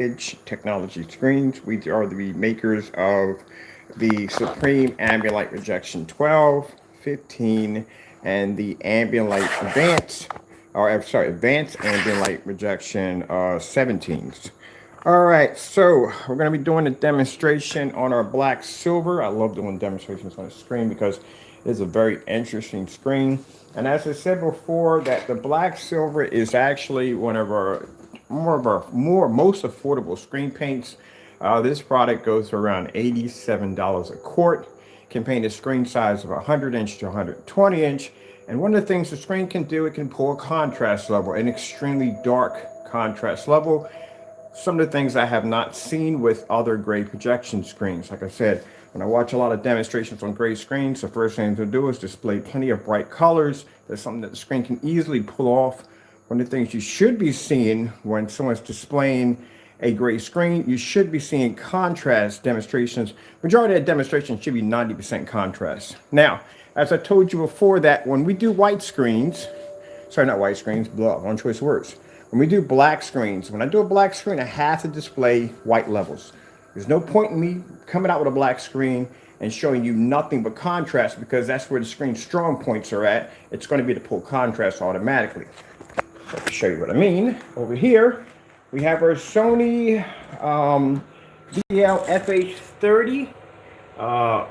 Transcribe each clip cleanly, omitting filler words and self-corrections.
Edge Technology Screens. We are the makers of the Supreme Ambient Light Rejection 12, 15, and the Ambient Light Advanced, Advanced Ambient Light Rejection 17s. All right, so we're going to be doing a demonstration on our black silver. I love doing demonstrations on the screen because it's a very interesting screen. And as I said before, that the black silver is actually one of our most affordable screen paints. This product goes for around $87 a quart. Can paint a screen size of 100 inch to 120 inch. And one of the things the screen can do, it can pull a contrast level, an extremely dark contrast level. Some of the things I have not seen with other gray projection screens. Like I said, when I watch a lot of demonstrations on gray screens, the first thing to do is display plenty of bright colors. That's something that the screen can easily pull off. One of the things you should be seeing when someone's displaying a gray screen, you should be seeing contrast demonstrations. Majority of demonstrations should be 90% contrast. Now, as I told you before, that when we do white screens, wrong choice of words. When we do black screens, when I do a black screen, I have to display white levels. There's no point in me coming out with a black screen and showing you nothing but contrast, because that's where the screen's strong points are at. It's going to be to pull contrast automatically. To show you what I mean, over here we have our Sony DL-FH30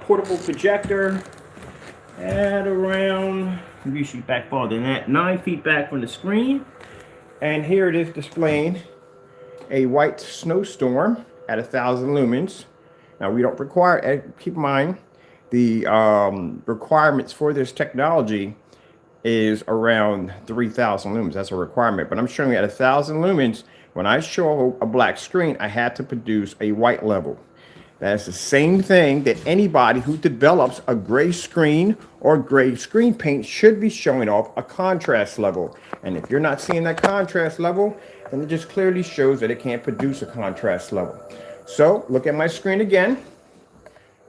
portable projector at around, maybe she's back farther than that, 9 feet back from the screen. And here it is displaying a white snowstorm at 1,000 lumens. Now we don't require, keep in mind, the requirements for this technology is around 3,000 lumens. That's a requirement, but I'm showing you at 1,000 lumens. When I show a black screen, I had to produce a white level. That's the same thing that anybody who develops a gray screen or gray screen paint should be showing off a contrast level. And if you're not seeing that contrast level, then it just clearly shows that it can't produce a contrast level. So look at my screen again.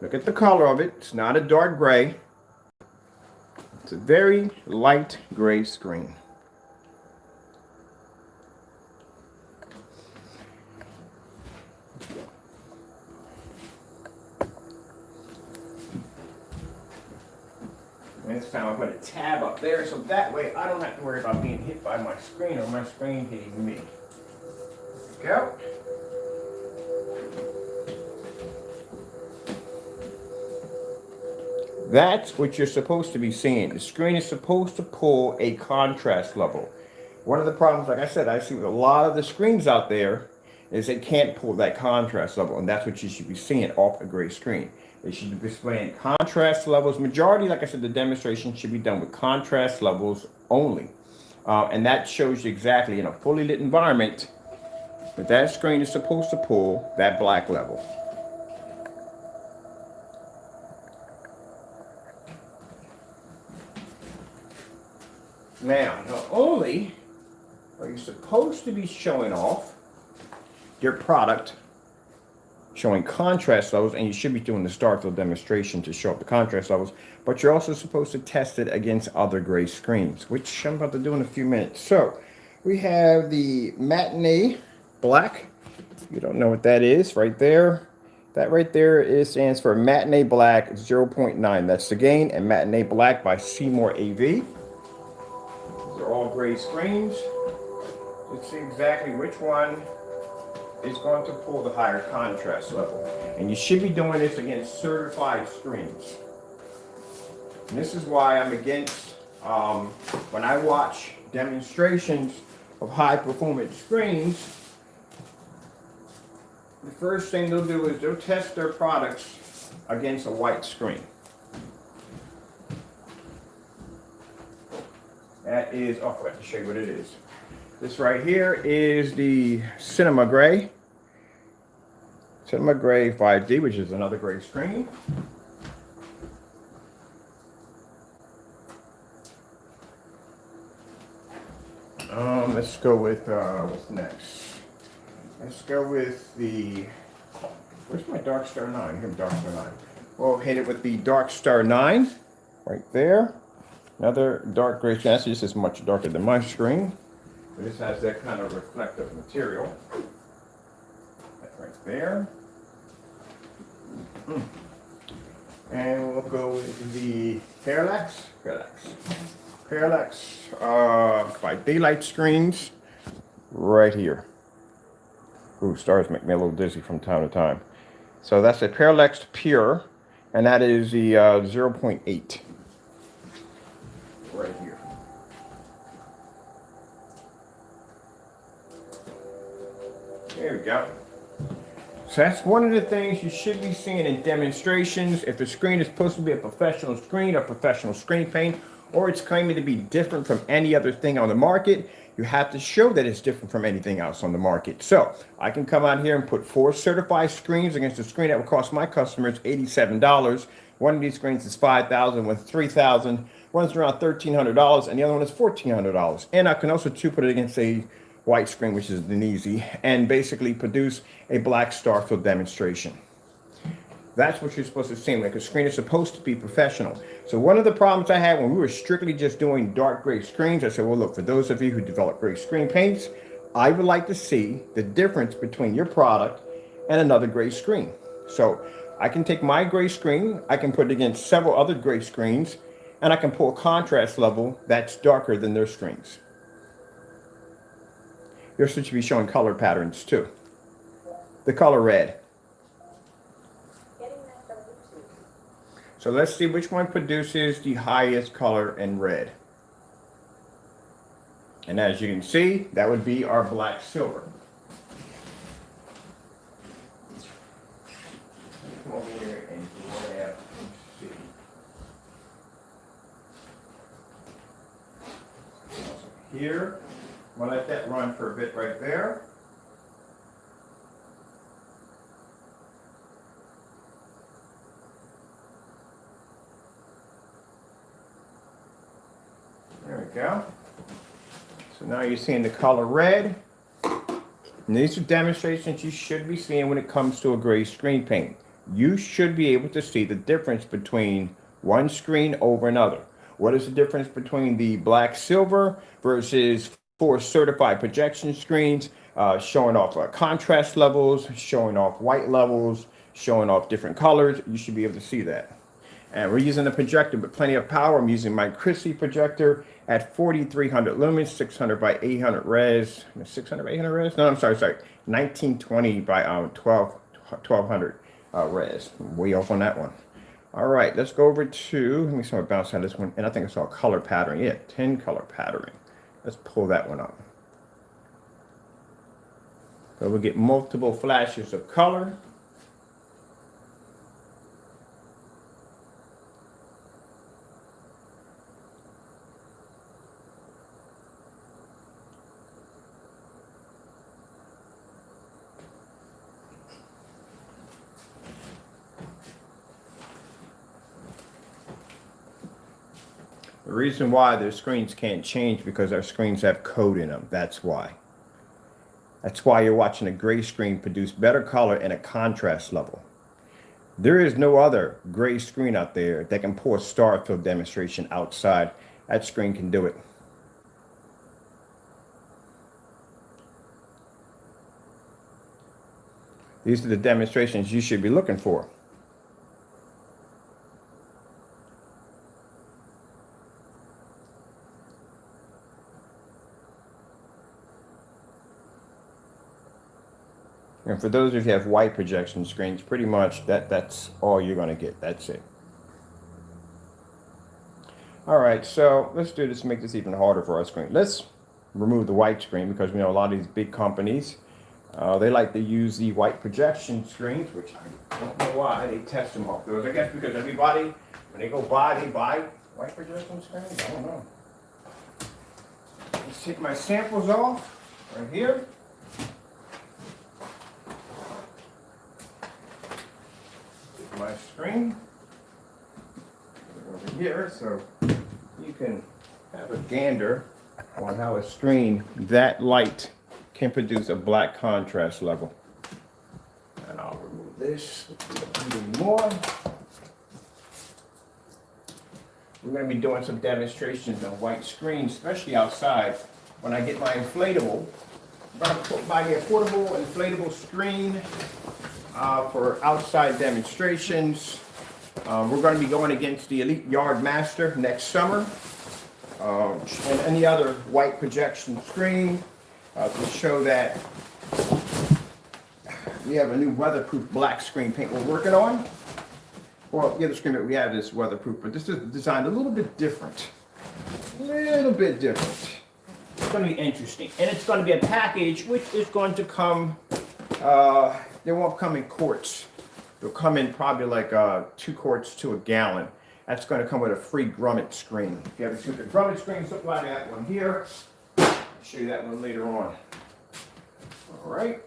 Look at the color of it. It's not a dark gray. It's a very light gray screen. And this time I put a tab up there, so that way I don't have to worry about being hit by my screen or my screen hitting me. There we go. That's what you're supposed to be seeing. The screen is supposed to pull a contrast level. One of the problems, like I said, I see with a lot of the screens out there is it can't pull that contrast level, and that's what you should be seeing off a gray screen. They should be displaying contrast levels. Majority, like I said, the demonstration should be done with contrast levels only. And that shows you exactly in a fully lit environment that that screen is supposed to pull that black level. Now, not only are you supposed to be showing off your product, showing contrast levels, and you should be doing the start field demonstration to show up the contrast levels, but you're also supposed to test it against other gray screens, which I'm about to do in a few minutes. So we have the matinee black. You don't know what that is right there. That right there stands for matinee black 0.9. That's the gain, and matinee black by Seymour AV. These are all gray screens. Let's see exactly which one is going to pull the higher contrast level. And you should be doing this against certified screens. And this is why I'm against, when I watch demonstrations of high performance screens, the first thing they'll do is they'll test their products against a white screen. That is, oh, I forgot to show you what it is. This right here is the Cinema Gray 5D, which is another gray screen. Let's go with, what's next? Let's go with the, where's my Dark Star 9? Here's Dark Star 9. We'll hit it with the Dark Star 9, right there. Another dark gray screen. This is much darker than my screen. This has that kind of reflective material. right there. And we'll go with the Parallax by Daylight Screens right here. Ooh, stars make me a little dizzy from time to time. So that's a Parallax Pure, and that is the 0.8 right here. There we go. So that's one of the things you should be seeing in demonstrations. If the screen is supposed to be a professional screen or professional screen paint, or it's claiming to be different from any other thing on the market, you have to show that it's different from anything else on the market. So I can come out here and put 4 certified screens against a screen that will cost my customers $87. One of these screens is $5,000, one's $3,000, one's around $1,300, and the other one is $1,400. And I can also put it against a white screen, which is an easy, and basically produce a black star fill demonstration. That's what you're supposed to see. Like a screen is supposed to be professional. So one of the problems I had when we were strictly just doing dark gray screens, I said, well, look, for those of you who develop gray screen paints, I would like to see the difference between your product and another gray screen. So I can take my gray screen, I can put it against several other gray screens, and I can pull a contrast level that's darker than their screens. Yours should be showing color patterns too. The color red. So let's see which one produces the highest color in red. And as you can see, that would be our black silver. Come over here and grab and see. Here. I'm going to let that run for a bit right there. There we go. So now you're seeing the color red. And these are demonstrations you should be seeing when it comes to a gray screen paint. You should be able to see the difference between one screen over another. What is the difference between the black silver versus 4 certified projection screens, showing off contrast levels, showing off white levels, showing off different colors? You should be able to see that. And we're using a projector with plenty of power. I'm using my Christie projector at 4,300 lumens, 600 by 800 res. 600 by 800 res? No, I'm sorry. 1920 by 1200 res. I'm way off on that one. All right, let's go over to, let me see my bounce on this one. And I think I saw a color pattern. Yeah, 10 color patterning. Let's pull that one up. So we'll get multiple flashes of color. The reason why their screens can't change because our screens have code in them. That's why. That's why you're watching a gray screen produce better color and a contrast level. There is no other gray screen out there that can pour a star fill demonstration outside. That screen can do it. These are the demonstrations you should be looking for. And for those of you who have white projection screens, pretty much that's all you're going to get. That's it. All right, so let's do this to make this even harder for our screen. Let's remove the white screen because we know a lot of these big companies, they like to use the white projection screens, which I don't know why they test them off those. I guess because everybody, when they go buy, they buy white projection screens. I don't know. Let's take my samples off right here. My screen over here so you can have a gander on how a screen that light can produce a black contrast level. And I'll remove this even more. We're going to be doing some demonstrations on white screens, especially outside. When I get my inflatable, buy me a portable inflatable screen for outside demonstrations. We're going to be going against the Elite Yard Master next summer. And any other white projection screen to show that we have a new weatherproof black screen paint we're working on. Well, the other screen that we have is weatherproof, but this is designed a little bit different. A little bit different. It's going to be interesting. And it's going to be a package which is going to come, they won't come in quarts. They'll come in probably like 2 quarts to a gallon. That's going to come with a free grommet screen. If you haven't seen the grommet screens, look like that one here. I'll show you that one later on. All right.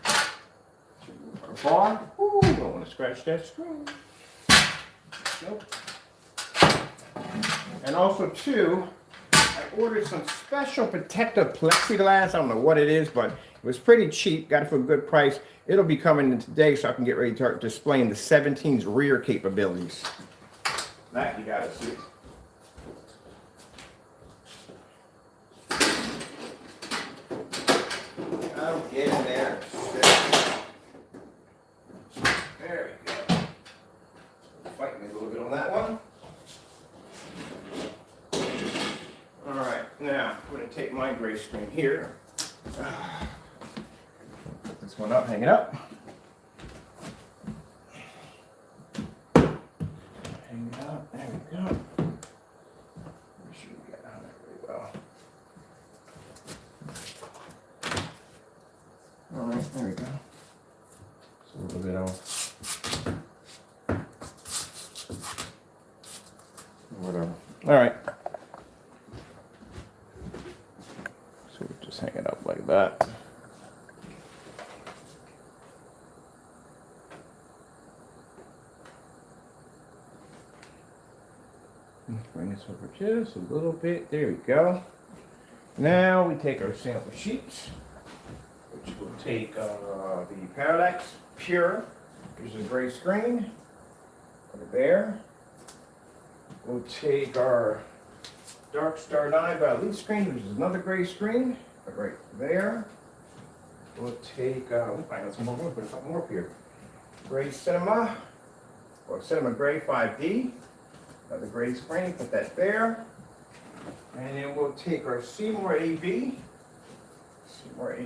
Our bar. Ooh, don't want to scratch that screen. Nope. And also too, I ordered some special protective plexiglass. I don't know what it is, but it was pretty cheap. Got it for a good price. It'll be coming in today, so I can get ready to start displaying the 17's rear capabilities. That you gotta see. I'll get in there. There we go. Fight me a little bit on that one. All right, now I'm going to take my gray screen here. Put this one up, hang it up. Hang it up, there we go. Make sure we get on it really well. All right, there we go. It's a little bit off. Whatever. All right. So we just hang it up like that. Let's bring this over just a little bit. There we go. Now we take our sample sheets, which will take the Parallax Pure, which is a gray screen. Put it there. We'll take our Dark Star 9 by Elite screen, which is another gray screen, right there. We'll take, I got some more room, put a couple more up here. Gray Cinema, or Cinema Gray 5D, another gray screen, put that there. And then we'll take our Seymour AV, right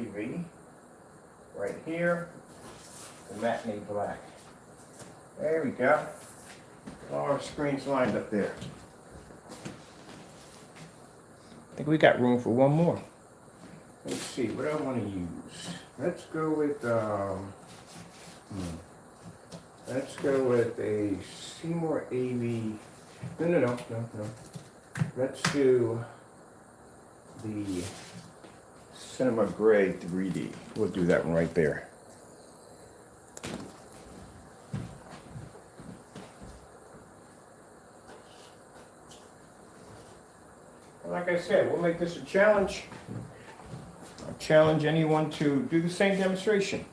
here, the matinee black. There we go. All our screens lined up there. I think we got room for one more. Let's see, what do I want to use? Let's go with a Seymour AV. No. Let's do the Cinema Gray 3D. We'll do that one right there. Like I said, we'll make this a challenge. I'll challenge anyone to do the same demonstration.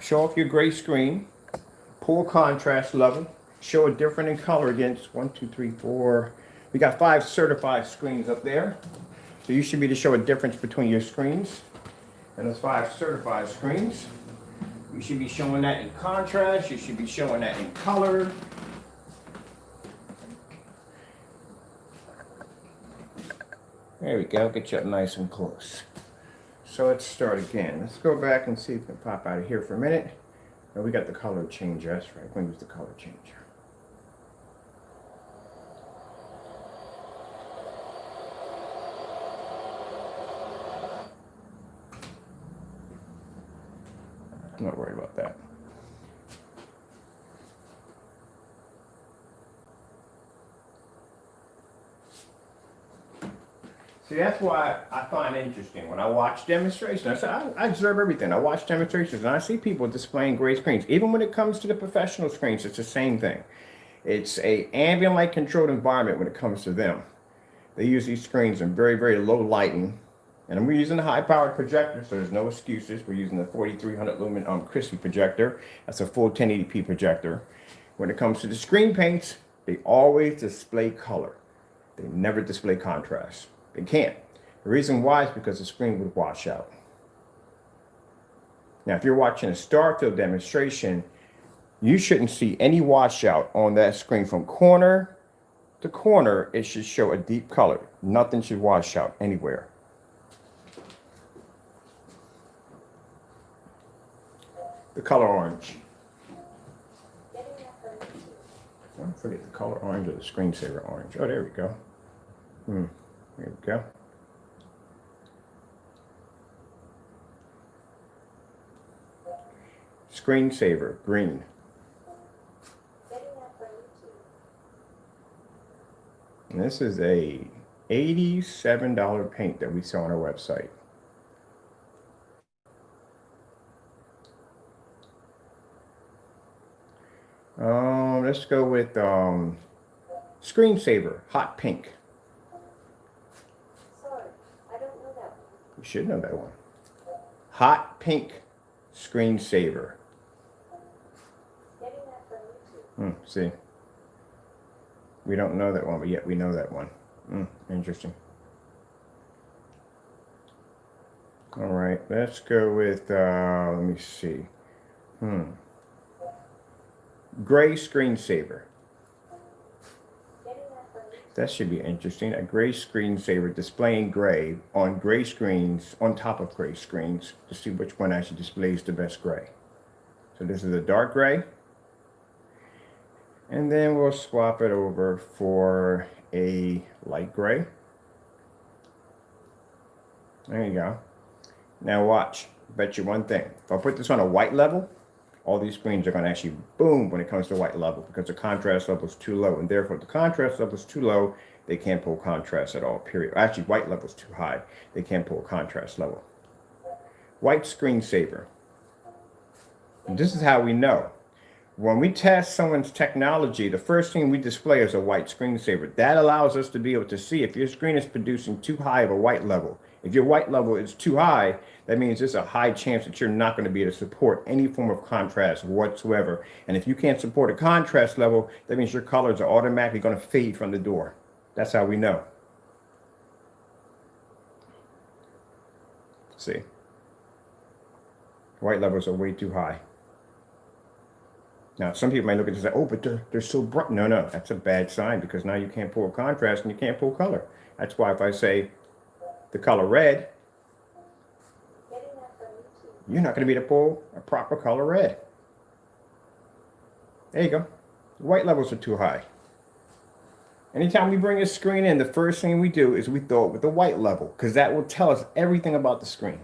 Show off your gray screen, pull contrast level, show it different in color against 1, 2, 3, 4. We got 5 certified screens up there. So you should be able to show a difference between your screens and those 5 certified screens. You should be showing that in contrast. You should be showing that in color. There we go, get you up nice and close. So let's start again. Let's go back and see if we can pop out of here for a minute. Oh, we got the color changer, that's right. We're going to use the color changer. I'm not worried about that. See, that's why I find it interesting when I watch demonstrations. I observe everything. I watch demonstrations and I see people displaying gray screens. Even when it comes to the professional screens, it's the same thing. It's a ambient light controlled environment when it comes to them. They use these screens in very, very low lighting. And we're using a high-powered projector, so there's no excuses. We're using the 4300 lumen crispy projector. That's a full 1080p projector. When it comes to the screen paints, they always display color. They never display contrast. They can't. The reason why is because the screen would wash out. Now, if you're watching a star field demonstration, you shouldn't see any washout on that screen from corner to corner. It should show a deep color. Nothing should wash out anywhere. The color orange. Don't forget the color orange or the screensaver orange. Oh, there we go. There we go. Screensaver green. And this is a $87 paint that we saw on our website. Let's go with screensaver, hot pink. Sorry, I don't know that one. You should know that one. Hot pink screensaver. Getting that from YouTube. See, we don't know that one, but yet we know that one. Interesting. All right, let's go with, let me see. Gray screensaver. That should be interesting. A gray screensaver displaying gray on gray screens, on top of gray screens, to see which one actually displays the best gray. So this is a dark gray. And then we'll swap it over for a light gray. There you go. Now watch. Bet you one thing. If I put this on a white level, all these screens are going to actually boom when it comes to white level, because the contrast level is too low. And therefore, if the contrast level is too low, they can't pull contrast at all, period. Actually, white level is too high. They can't pull contrast level. White screensaver. And this is how we know. When we test someone's technology, the first thing we display is a white screensaver. That allows us to be able to see if your screen is producing too high of a white level. If your white level is too high, that means there's a high chance that you're not going to be able to support any form of contrast whatsoever. And if you can't support a contrast level, that means your colors are automatically going to fade from the door. That's how we know. See? White levels are way too high. Now, some people might look at this and say, oh, but they're so bright. No, that's a bad sign, because now you can't pull contrast and you can't pull color. That's why if I say the color red, you're not going to be able to pull a proper color red. There you go. The white levels are too high. Anytime we bring a screen in, the first thing we do is we throw it with the white level, because that will tell us everything about the screen.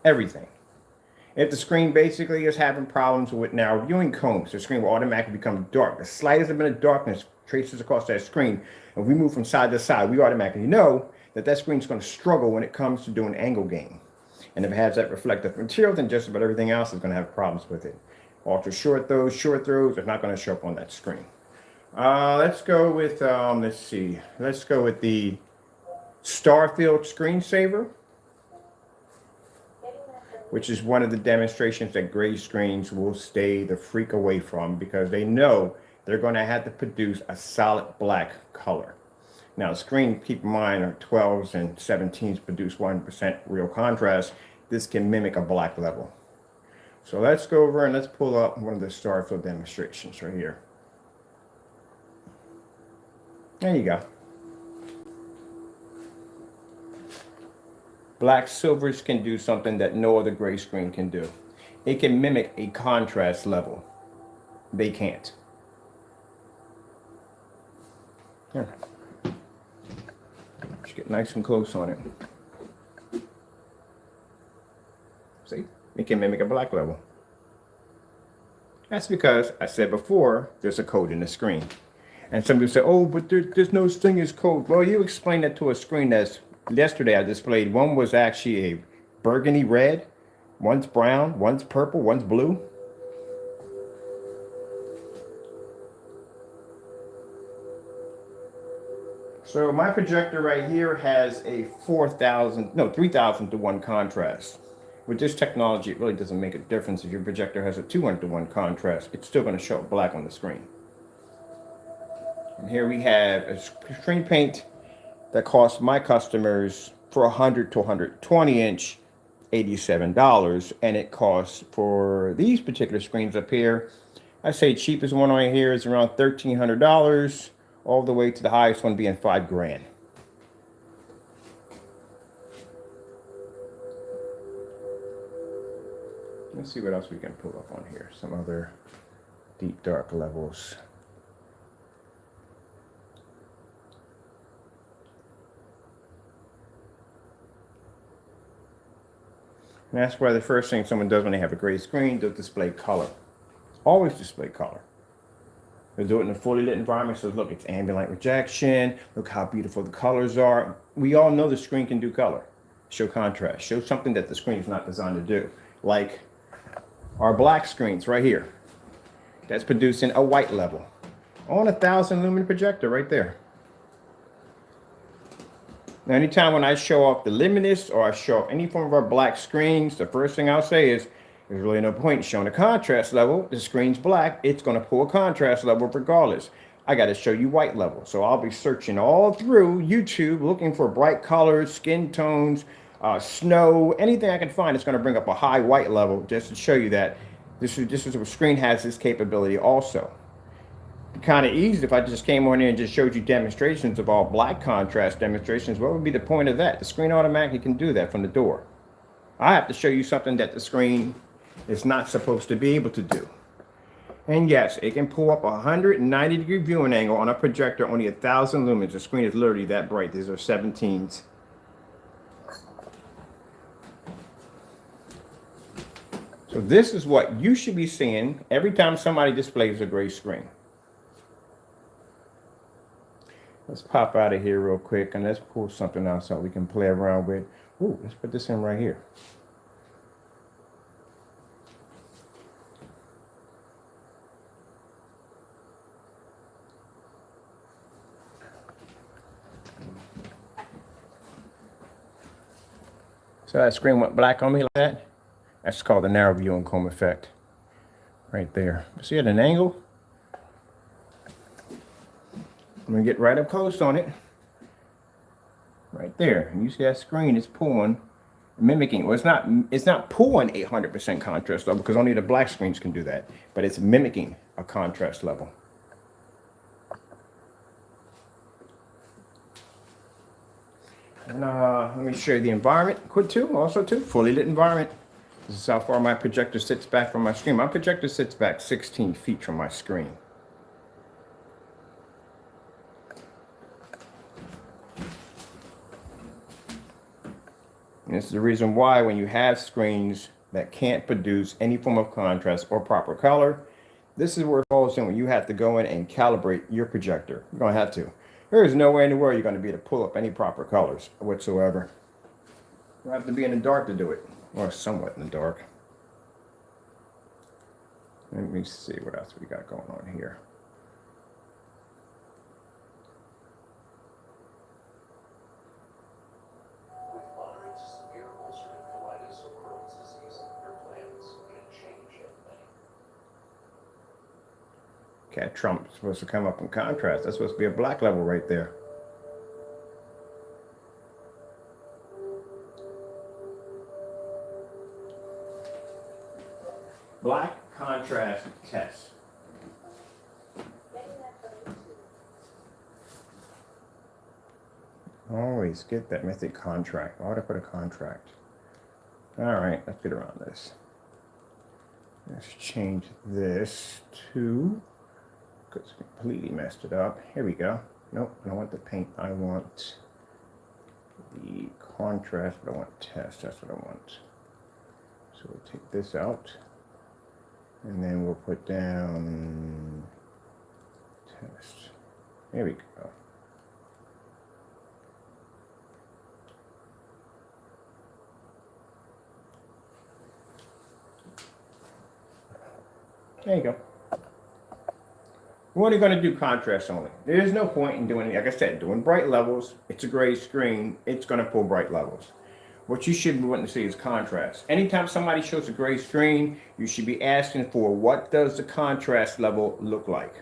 Everything. If the screen basically is having problems with narrow viewing cones, the screen will automatically become dark. The slightest bit of darkness traces across that screen. If we move from side to side, we automatically know that that screen is going to struggle when it comes to doing angle gain. And if it has that reflective material, then just about everything else is going to have problems with it. Ultra short throws are not going to show up on that screen. Let's go with, let's see. Let's go with the Starfield screensaver, which is one of the demonstrations that gray screens will stay the freak away from, because they know they're going to have to produce a solid black color. Now, the screen, keep in mind, are 12s and 17s produce 1% real contrast. This can mimic a black level. So let's go over and let's pull up one of the Starfield demonstrations right here. There you go. Black silvers can do something that no other gray screen can do. It can mimic a contrast level. They can't. Here. Just get nice and close on it. See? It can mimic a black level. That's because, I said before, there's a code in the screen. And some people say, oh, but there's no thing as code. Well, you explained that to a screen that's, yesterday I displayed, one was actually a burgundy red, one's brown, one's purple, one's blue. So my projector right here has a 3,000 to 1 contrast. With this technology, it really doesn't make a difference if your projector has a 200 to 1 contrast. It's still going to show black on the screen. And here we have a screen paint that costs my customers for 100 to 120 inch $87, and it costs for these particular screens up here, I say cheapest one on here is around $1,300, all the way to the highest one being $5,000. Let's see what else we can pull up on here. Some other deep dark levels. And that's why the first thing someone does when they have a gray screen, they'll display color. Always display color. They'll do it in a fully lit environment. So look, it's ambient light rejection. Look how beautiful the colors are. We all know the screen can do color. Show contrast. Show something that the screen is not designed to do. Like our black screens right here. That's producing a white level on a 1,000 lumen projector right there. Now, anytime when I show off the luminous or I show off any form of our black screens, the first thing I'll say is, there's really no point in showing a contrast level. The screen's black. It's going to pull a contrast level regardless. I got to show you white level. So I'll be searching all through YouTube, looking for bright colors, skin tones, snow, anything I can find that's going to bring up a high white level just to show you that this is a screen has this capability also. Kind of easy if I just came on here and just showed you demonstrations of all black contrast demonstrations. What would be the point of that? The screen automatically can do that from the door. I have to show you something that the screen is not supposed to be able to do. And yes, it can pull up a 190-degree viewing angle on a projector, only 1,000 lumens. The screen is literally that bright. These are 17s. So this is what you should be seeing every time somebody displays a gray screen. Let's pop out of here real quick and let's pull something else out we can play around with. Ooh, let's put this in right here. So that screen went black on me like that. That's called the narrow viewing comb effect. Right there. See at an angle? I'm gonna get right up close on it. Right there. And you see that screen is pulling, mimicking. Well, it's not pulling 800% contrast level because only the black screens can do that. But it's mimicking a contrast level. And let me show you the environment quick too. Also too, fully lit environment. This is how far my projector sits back from my screen. My projector sits back 16 feet from my screen. And this is the reason why when you have screens that can't produce any form of contrast or proper color, this is where it falls in when you have to go in and calibrate your projector. You're going to have to. There is no way in the world you're going to be able to pull up any proper colors whatsoever. You have to be in the dark to do it, or somewhat in the dark. Let me see what else we got going on here. With moderate to severe ulcerative colitis or Crohn's disease, your plans can change everything. Cat Trump is supposed to come up in contrast. That's supposed to be a black level right there. Black contrast test. Always get that method contract. Why would I put a contract? All right, let's get around this. Let's change this to, because it's completely messed it up. Here we go. Nope, I don't want the paint. I want the contrast, but I want test. That's what I want. So we'll take this out. And then we'll put down test. There we go. There you go. We're only going to do contrast only. There's no point in doing, like I said, doing bright levels. It's a gray screen. It's going to pull bright levels. What you should be wanting to see is contrast. Anytime somebody shows a gray screen, you should be asking for what does the contrast level look like?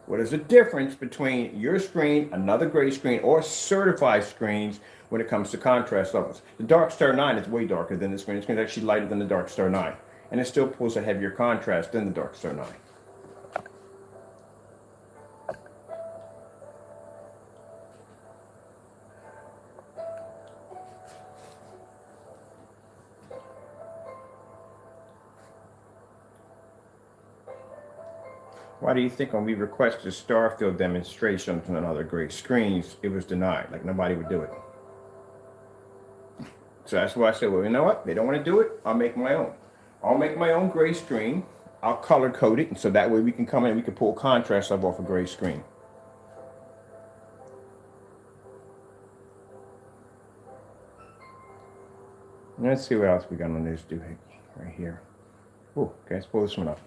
What is the difference between your screen, another gray screen, or certified screens when it comes to contrast levels. The Dark Star 9 is way darker than this screen. This screen is actually lighter than the Dark Star 9. And it still pulls a heavier contrast than the Dark Star 9. Why do you think when we requested star field demonstrations on other great screens, it was denied? Like nobody would do it. So that's why I said, well, you know what? They don't want to do it. I'll make my own. I'll make my own gray screen. I'll color code it. And so that way we can come in and we can pull contrast off a gray screen. Let's see what else we got on this doohickey right here. Oh, okay, let's pull this one up.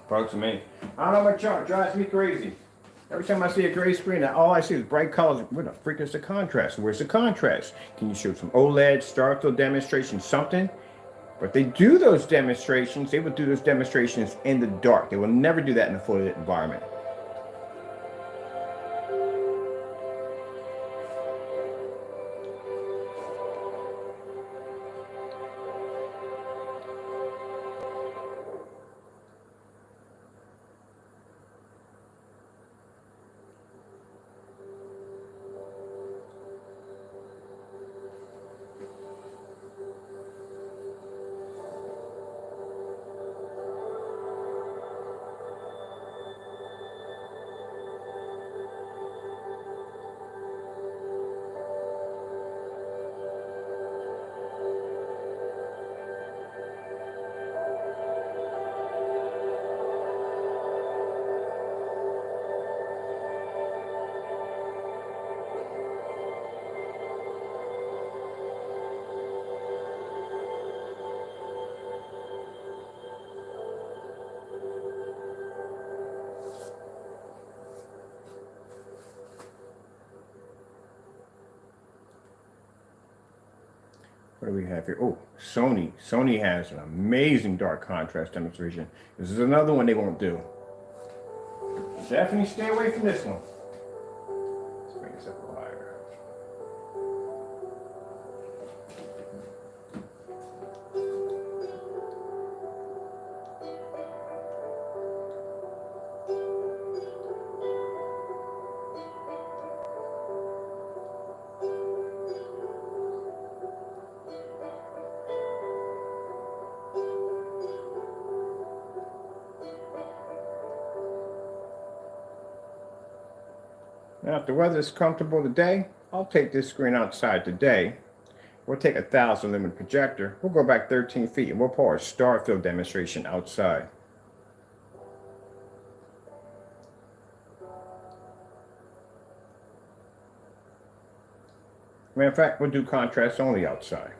Folks, I don't know what y'all, drives me crazy. Every time I see a gray screen, all I see is bright colors. Where the freak is the contrast? Where's the contrast? Can you show some OLED, star field demonstration, something? But they do those demonstrations. They would do those demonstrations in the dark. They will never do that in a fully lit environment. What do we have here? Oh, Sony. Sony has an amazing dark contrast demonstration. This is another one they won't do. Definitely stay away from this one. Let's bring this up a little higher. Now, if the weather is comfortable today, I'll take this screen outside today. We'll take a 1,000 lumen projector. We'll go back 13 feet and we'll pull our star field demonstration outside. Matter of fact, we'll do contrast only outside.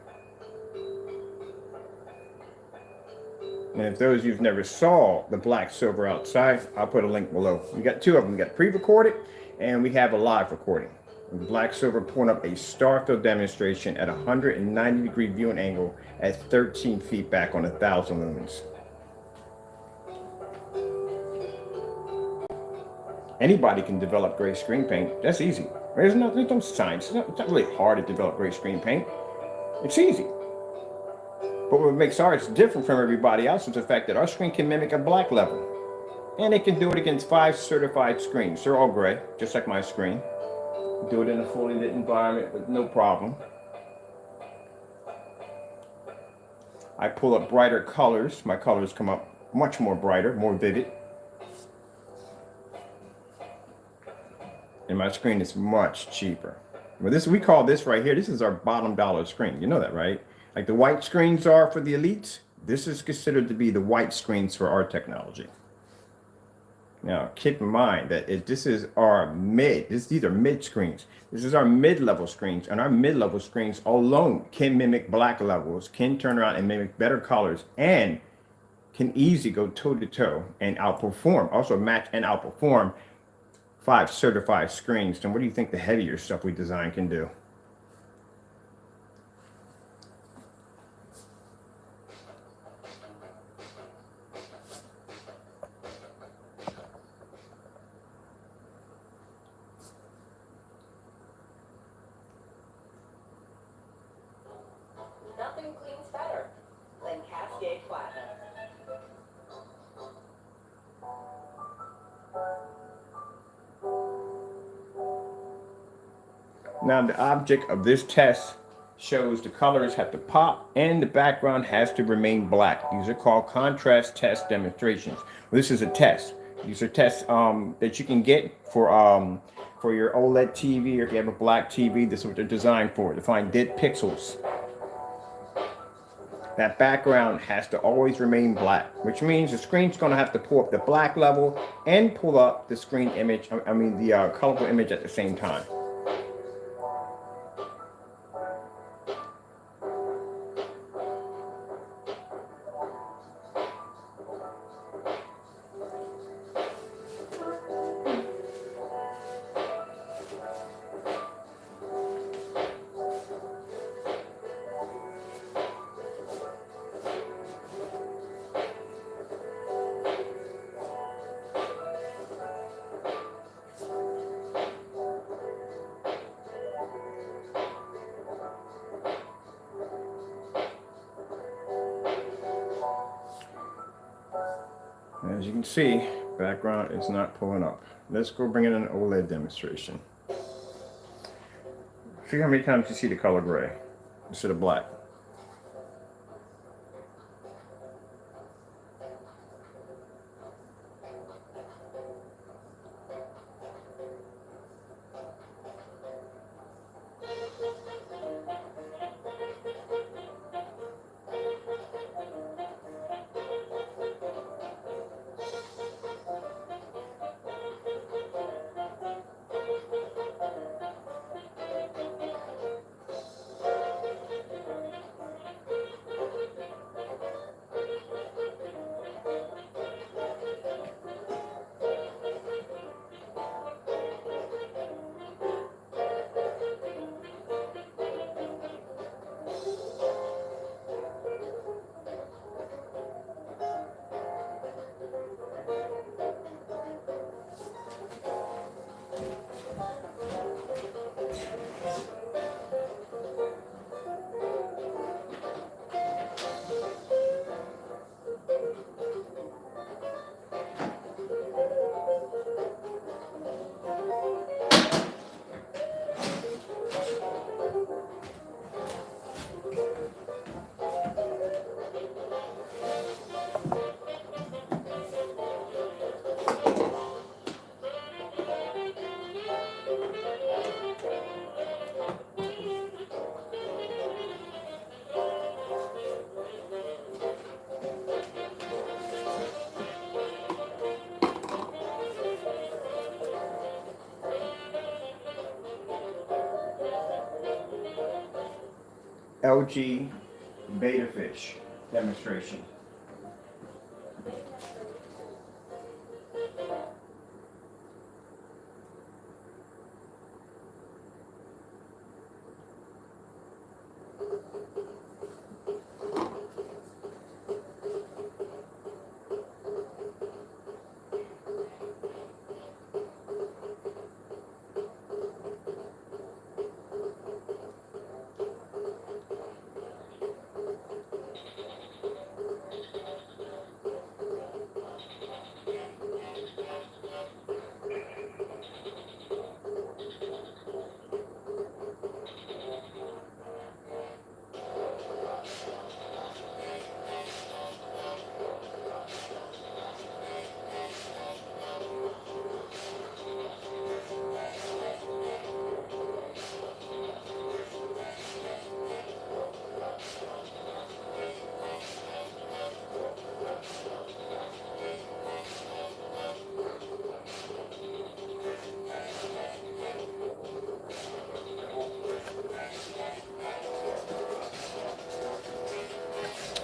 And if those of you who've never saw the black silver outside, I'll put a link below. We got two of them. We got pre-recorded and we have a live recording. The black silver pulling up a star field demonstration at a 190-degree viewing angle at 13 feet back on 1,000 lumens. Anybody can develop gray screen paint. That's easy. There's no science. It's not really hard to develop gray screen paint. It's easy. But what makes ours different from everybody else is the fact that our screen can mimic a black level. And it can do it against 5 certified screens. They're all gray, just like my screen. Do it in a fully lit environment with no problem. I pull up brighter colors. My colors come up much more brighter, more vivid. And my screen is much cheaper. Well, we call this right here, this is our bottom dollar screen. You know that, right? Like the white screens are for the elites, this is considered to be the white screens for our technology. Now, keep in mind that this is our these are mid screens. This is our mid-level screens, and our mid-level screens alone can mimic black levels, can turn around and mimic better colors, and can easily go toe-to-toe and outperform, also match and outperform 5 certified screens, then what do you think the heavier stuff we design can do? Nothing cleans better than Cascade Platinum. Now the object of this test shows the colors have to pop and the background has to remain black. These are called contrast test demonstrations. This is a test. These are tests that you can get for your OLED TV, or if you have a black TV. This is what they're designed for, to find dead pixels. That background has to always remain black, which means the screen's going to have to pull up the black level and pull up the screen image, the colorful image at the same time. As you can see, background is not pulling up. Let's go bring in an OLED demonstration. See how many times you see the color gray instead of black. LG Beta Fish demonstration.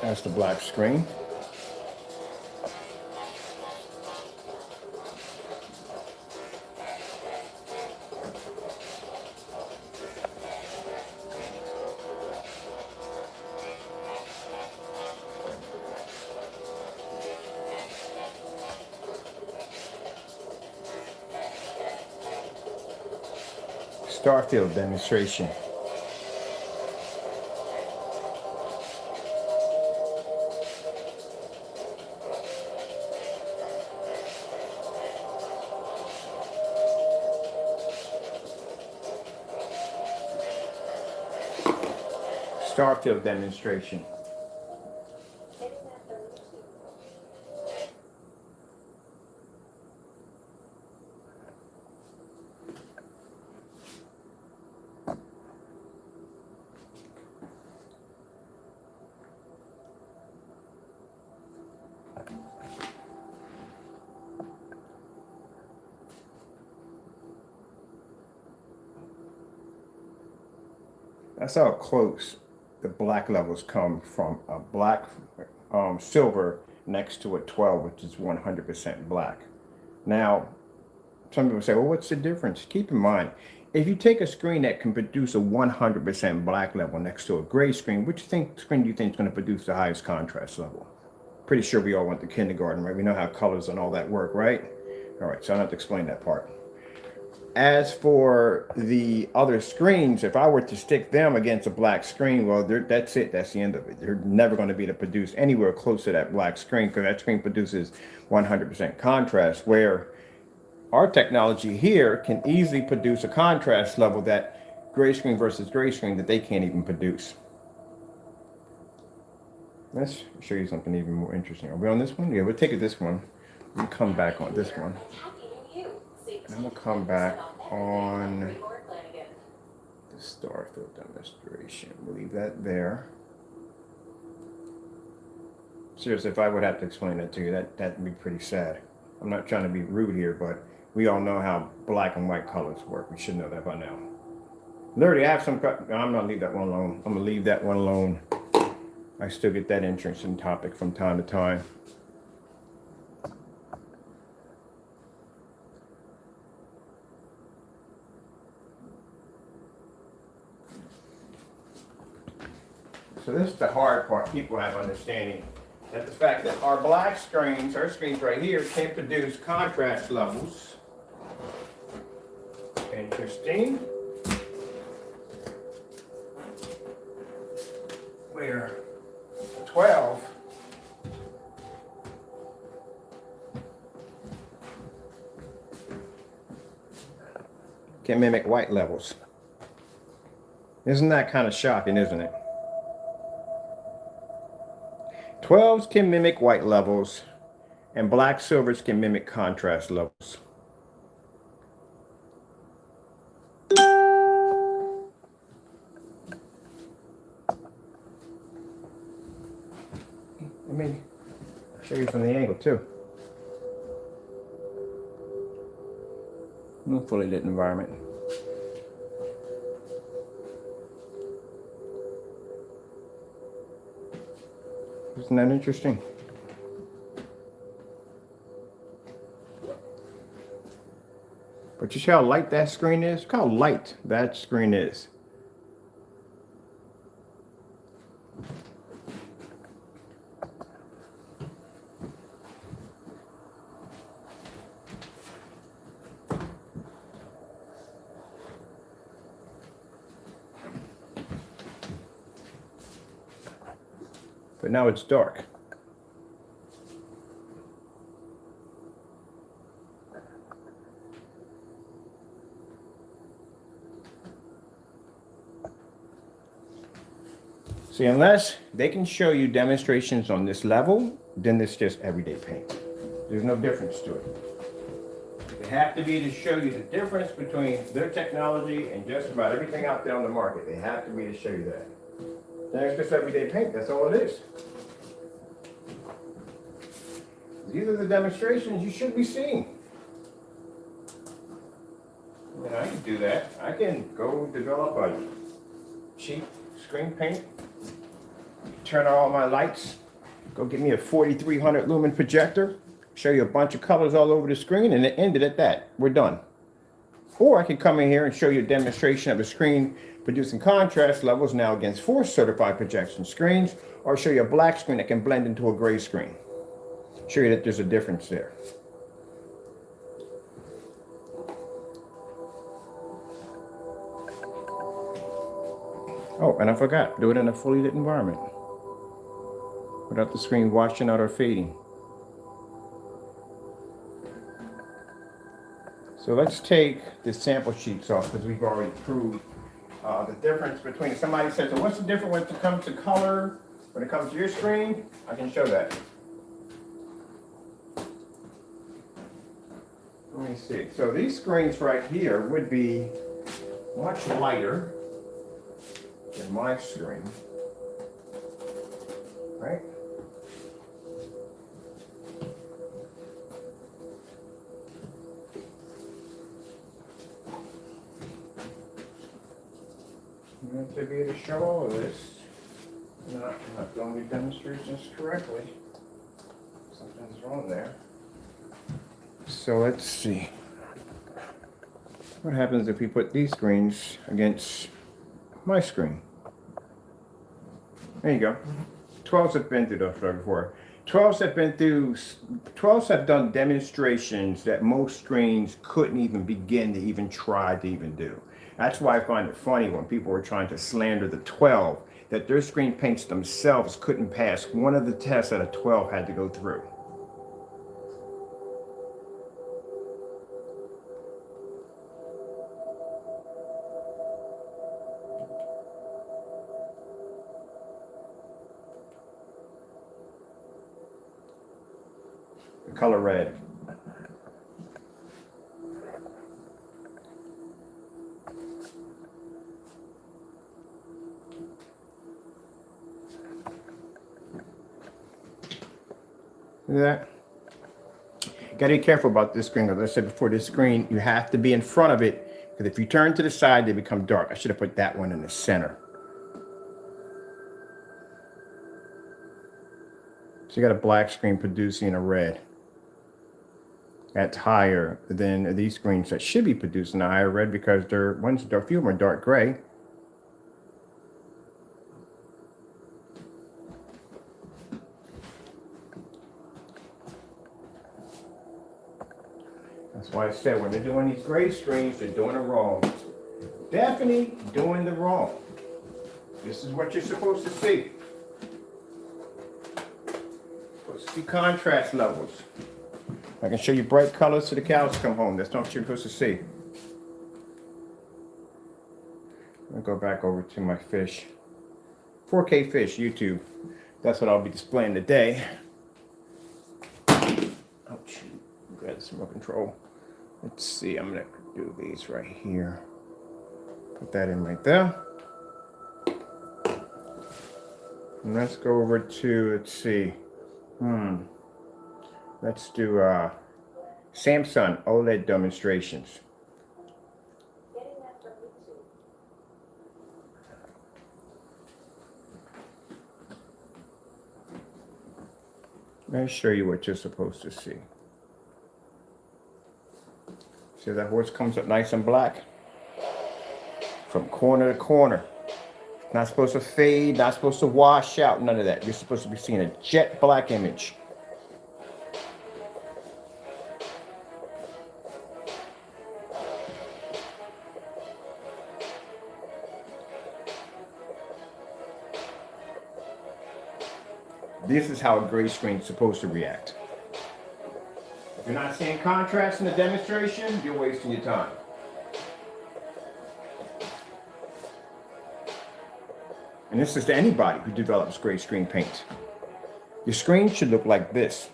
That's the black screen. star field demonstration. Star field demonstration. That's how close the black levels come from a black silver next to a 12, which is 100% black. Now, some people say, well, what's the difference? Keep in mind, if you take a screen that can produce a 100% black level next to a gray screen, which screen do you think is going to produce the highest contrast level? Pretty sure we all went to kindergarten, right? We know how colors and all that work, right? All right, so I don't have to explain that part. As for the other screens, if I were to stick them against a black screen, well, that's it. That's the end of it. They're never going to be able to produce anywhere close to that black screen because that screen produces 100% contrast, where our technology here can easily produce a contrast level that gray screen versus gray screen that they can't even produce. Let's show you something even more interesting. Are we on this one? Yeah, we'll take it this one. We'll come back on this one. And we'll come back on the star field demonstration. We'll leave that there. Seriously, if I would have to explain that to you, that'd be pretty sad. I'm not trying to be rude here, but we all know how black and white colors work. We should know that by now. Literally, I have some. I'm gonna leave that one alone. I'm gonna leave that one alone. I still get that interesting topic from time to time. So this is the hard part people have understanding. That the fact that our black screens, our screens right here, can produce contrast levels. Interesting. Where 12 can mimic white levels. Isn't that kind of shocking, isn't it? 12s can mimic white levels, and black silvers can mimic contrast levels. Let me show you from the angle too. No fully lit environment. Isn't that interesting? But you see how light that screen is? Look how light that screen is. But now it's dark. See, unless they can show you demonstrations on this level, then it's just everyday paint. There's no difference to it. They have to be to show you the difference between their technology and just about everything out there on the market. They have to be to show you that. Then it's just everyday paint. That's all it is. These are the demonstrations you should be seeing. And I can do that. I can go develop a cheap screen paint, turn on all my lights, go get me a 4300 lumen projector, show you a bunch of colors all over the screen, and it ended at that. We're done. Or I can come in here and show you a demonstration of a screen producing contrast levels now against 4 certified projection screens, or show you a black screen that can blend into a gray screen. Show you that there's a difference there. Oh, and I forgot, do it in a fully lit environment without the screen washing out or fading. So let's take the sample sheets off because we've already proved the difference between, somebody says, so what's the difference when it comes to color, when it comes to your screen? I can show that. Let me see. So these screens right here would be much lighter than my screen, right? I'm going to be able to show all of this. No, I'm not doing the demonstrations correctly. Something's wrong there. So let's see. What happens if we put these screens against my screen? There you go. 12s have been through those before. 12s have done demonstrations that most screens couldn't even begin to even try to even do. That's why I find it funny when people were trying to slander the 12, that their screen paints themselves couldn't pass one of the tests that a 12 had to go through. The color red. See that? Gotta be careful about this screen. As I said before, this screen, you have to be in front of it, because if you turn to the side, they become dark. I should have put that one in the center. So you got a black screen producing a red. That's higher than these screens that should be producing a higher red, because they're ones, a few of them are dark gray. That's why I said when they're doing these gray screens, they're doing it wrong. Definitely doing the wrong. This is what you're supposed to see. Supposed to see contrast levels. I can show you bright colors till the cows come home. That's not what you're supposed to see. I'll go back over to my fish. 4K fish, YouTube. That's what I'll be displaying today. Ouch. Grab this remote control. Let's see, I'm gonna do these right here. Put that in right there. And let's go over to, let's see. Let's do Samsung OLED demonstrations. Getting that from YouTube. Let me show you what you're supposed to see. See that horse comes up nice and black? From corner to corner. Not supposed to fade, not supposed to wash out, none of that. You're supposed to be seeing a jet black image. This is how a gray screen is supposed to react. If you're not seeing contrast in the demonstration, you're wasting your time. And this is to anybody who develops gray screen paint. Your screen should look like this.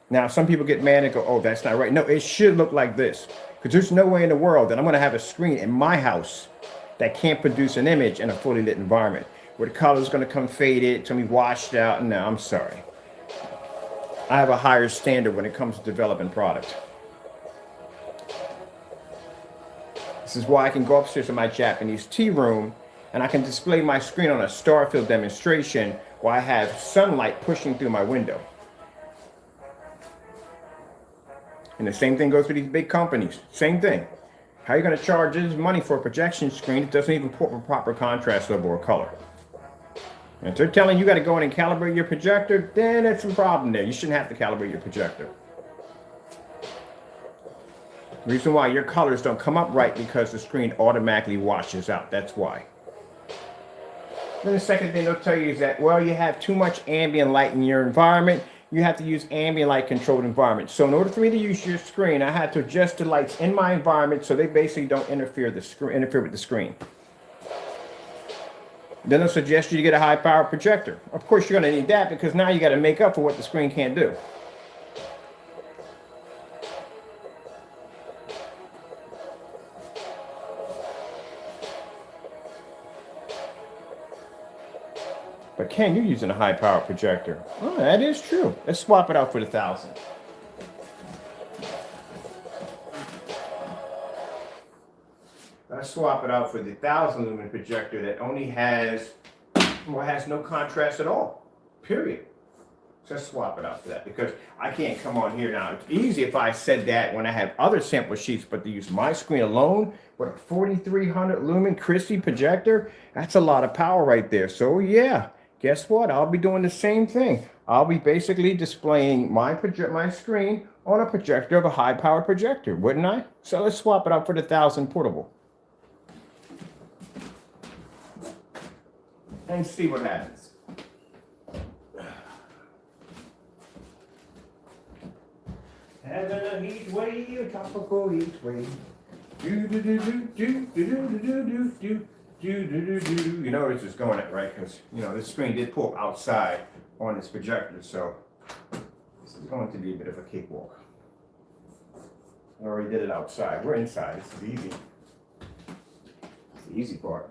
Now, some people get mad and go, oh, that's not right. No, it should look like this. Because there's no way in the world that I'm going to have a screen in my house that can't produce an image in a fully lit environment, where the color is going to come faded, it's going to be washed out. No, I'm sorry. I have a higher standard when it comes to developing product. This is why I can go upstairs to my Japanese tea room and I can display my screen on a Starfield demonstration while I have sunlight pushing through my window. And the same thing goes for these big companies. Same thing. How are you going to charge this money for a projection screen that doesn't even put a proper contrast level or color? And if they're telling you got to go in and calibrate your projector, then there's some problem there. You shouldn't have to calibrate your projector. The reason why your colors don't come up right because the screen automatically washes out. That's why. Then the second thing they'll tell you is that, well, you have too much ambient light in your environment. You have to use ambient light controlled environment. So in order for me to use your screen, I had to adjust the lights in my environment so they basically don't interfere with the screen. Then they'll suggest you to get a high power projector. Of course, you're going to need that because now you got to make up for what the screen can't do. But Ken, you're using a high power projector. Oh, that is true. Let's swap it out for the 1,000. Let's swap it out for the 1,000 lumen projector that only has, well, has no contrast at all. Period. So let's swap it out for that because I can't come on here now. It's easy if I said that when I have other sample sheets, but to use my screen alone with a 4,300 lumen Christie projector, that's a lot of power right there. So yeah, guess what? I'll be doing the same thing. I'll be basically displaying my screen on a projector of a high power projector, wouldn't I? So let's swap it out for the 1,000 portable. And see what happens. Having a heat wave, a tropical heat wave. Do do do do do do do do do do do. You know where this is going at, right? Because you know this screen did pull outside on this projector, so this is going to be a bit of a cakewalk. I already did it outside. We're inside. This is easy. It's the easy part.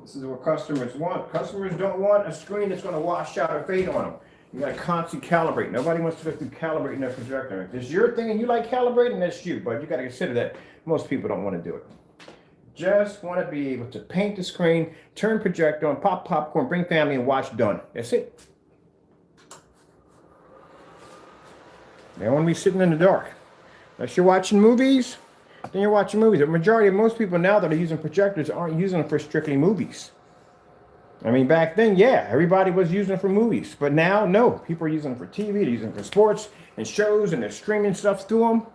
This is what customers want. Customers don't want a screen that's going to wash out or fade on them. You got to constantly calibrate. Nobody wants to go through calibrating their projector. If it's your thing and you like calibrating, that's you. But you got to consider that most people don't want to do it. Just want to be able to paint the screen, turn projector on, pop popcorn, bring family and watch, done. That's it. They don't want to be sitting in the dark. Unless you're watching movies, then you're watching movies. The majority of most people now that are using projectors aren't using them for strictly movies. I mean, back then, yeah, everybody was using them for movies. But now, no. People are using them for TV, they're using them for sports and shows, and they're streaming stuff through them.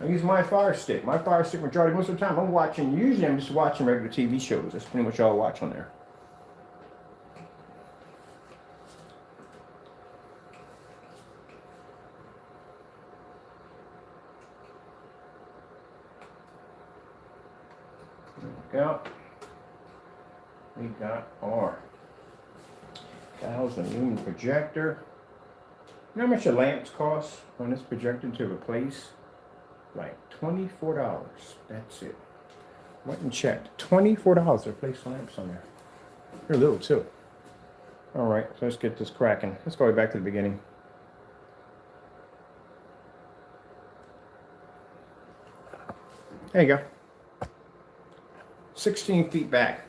I use my Fire Stick. My Fire Stick, majority, most of the time, usually I'm just watching regular TV shows. That's pretty much all I watch on there. We got our 1,000 lumen projector. You know how much the lamps cost on this projector to replace? Like $24. That's it. Went and checked. $24 to replace the lamps on there. They're little too. All right, so let's get this cracking. Let's go back to the beginning. There you go. 16 feet back.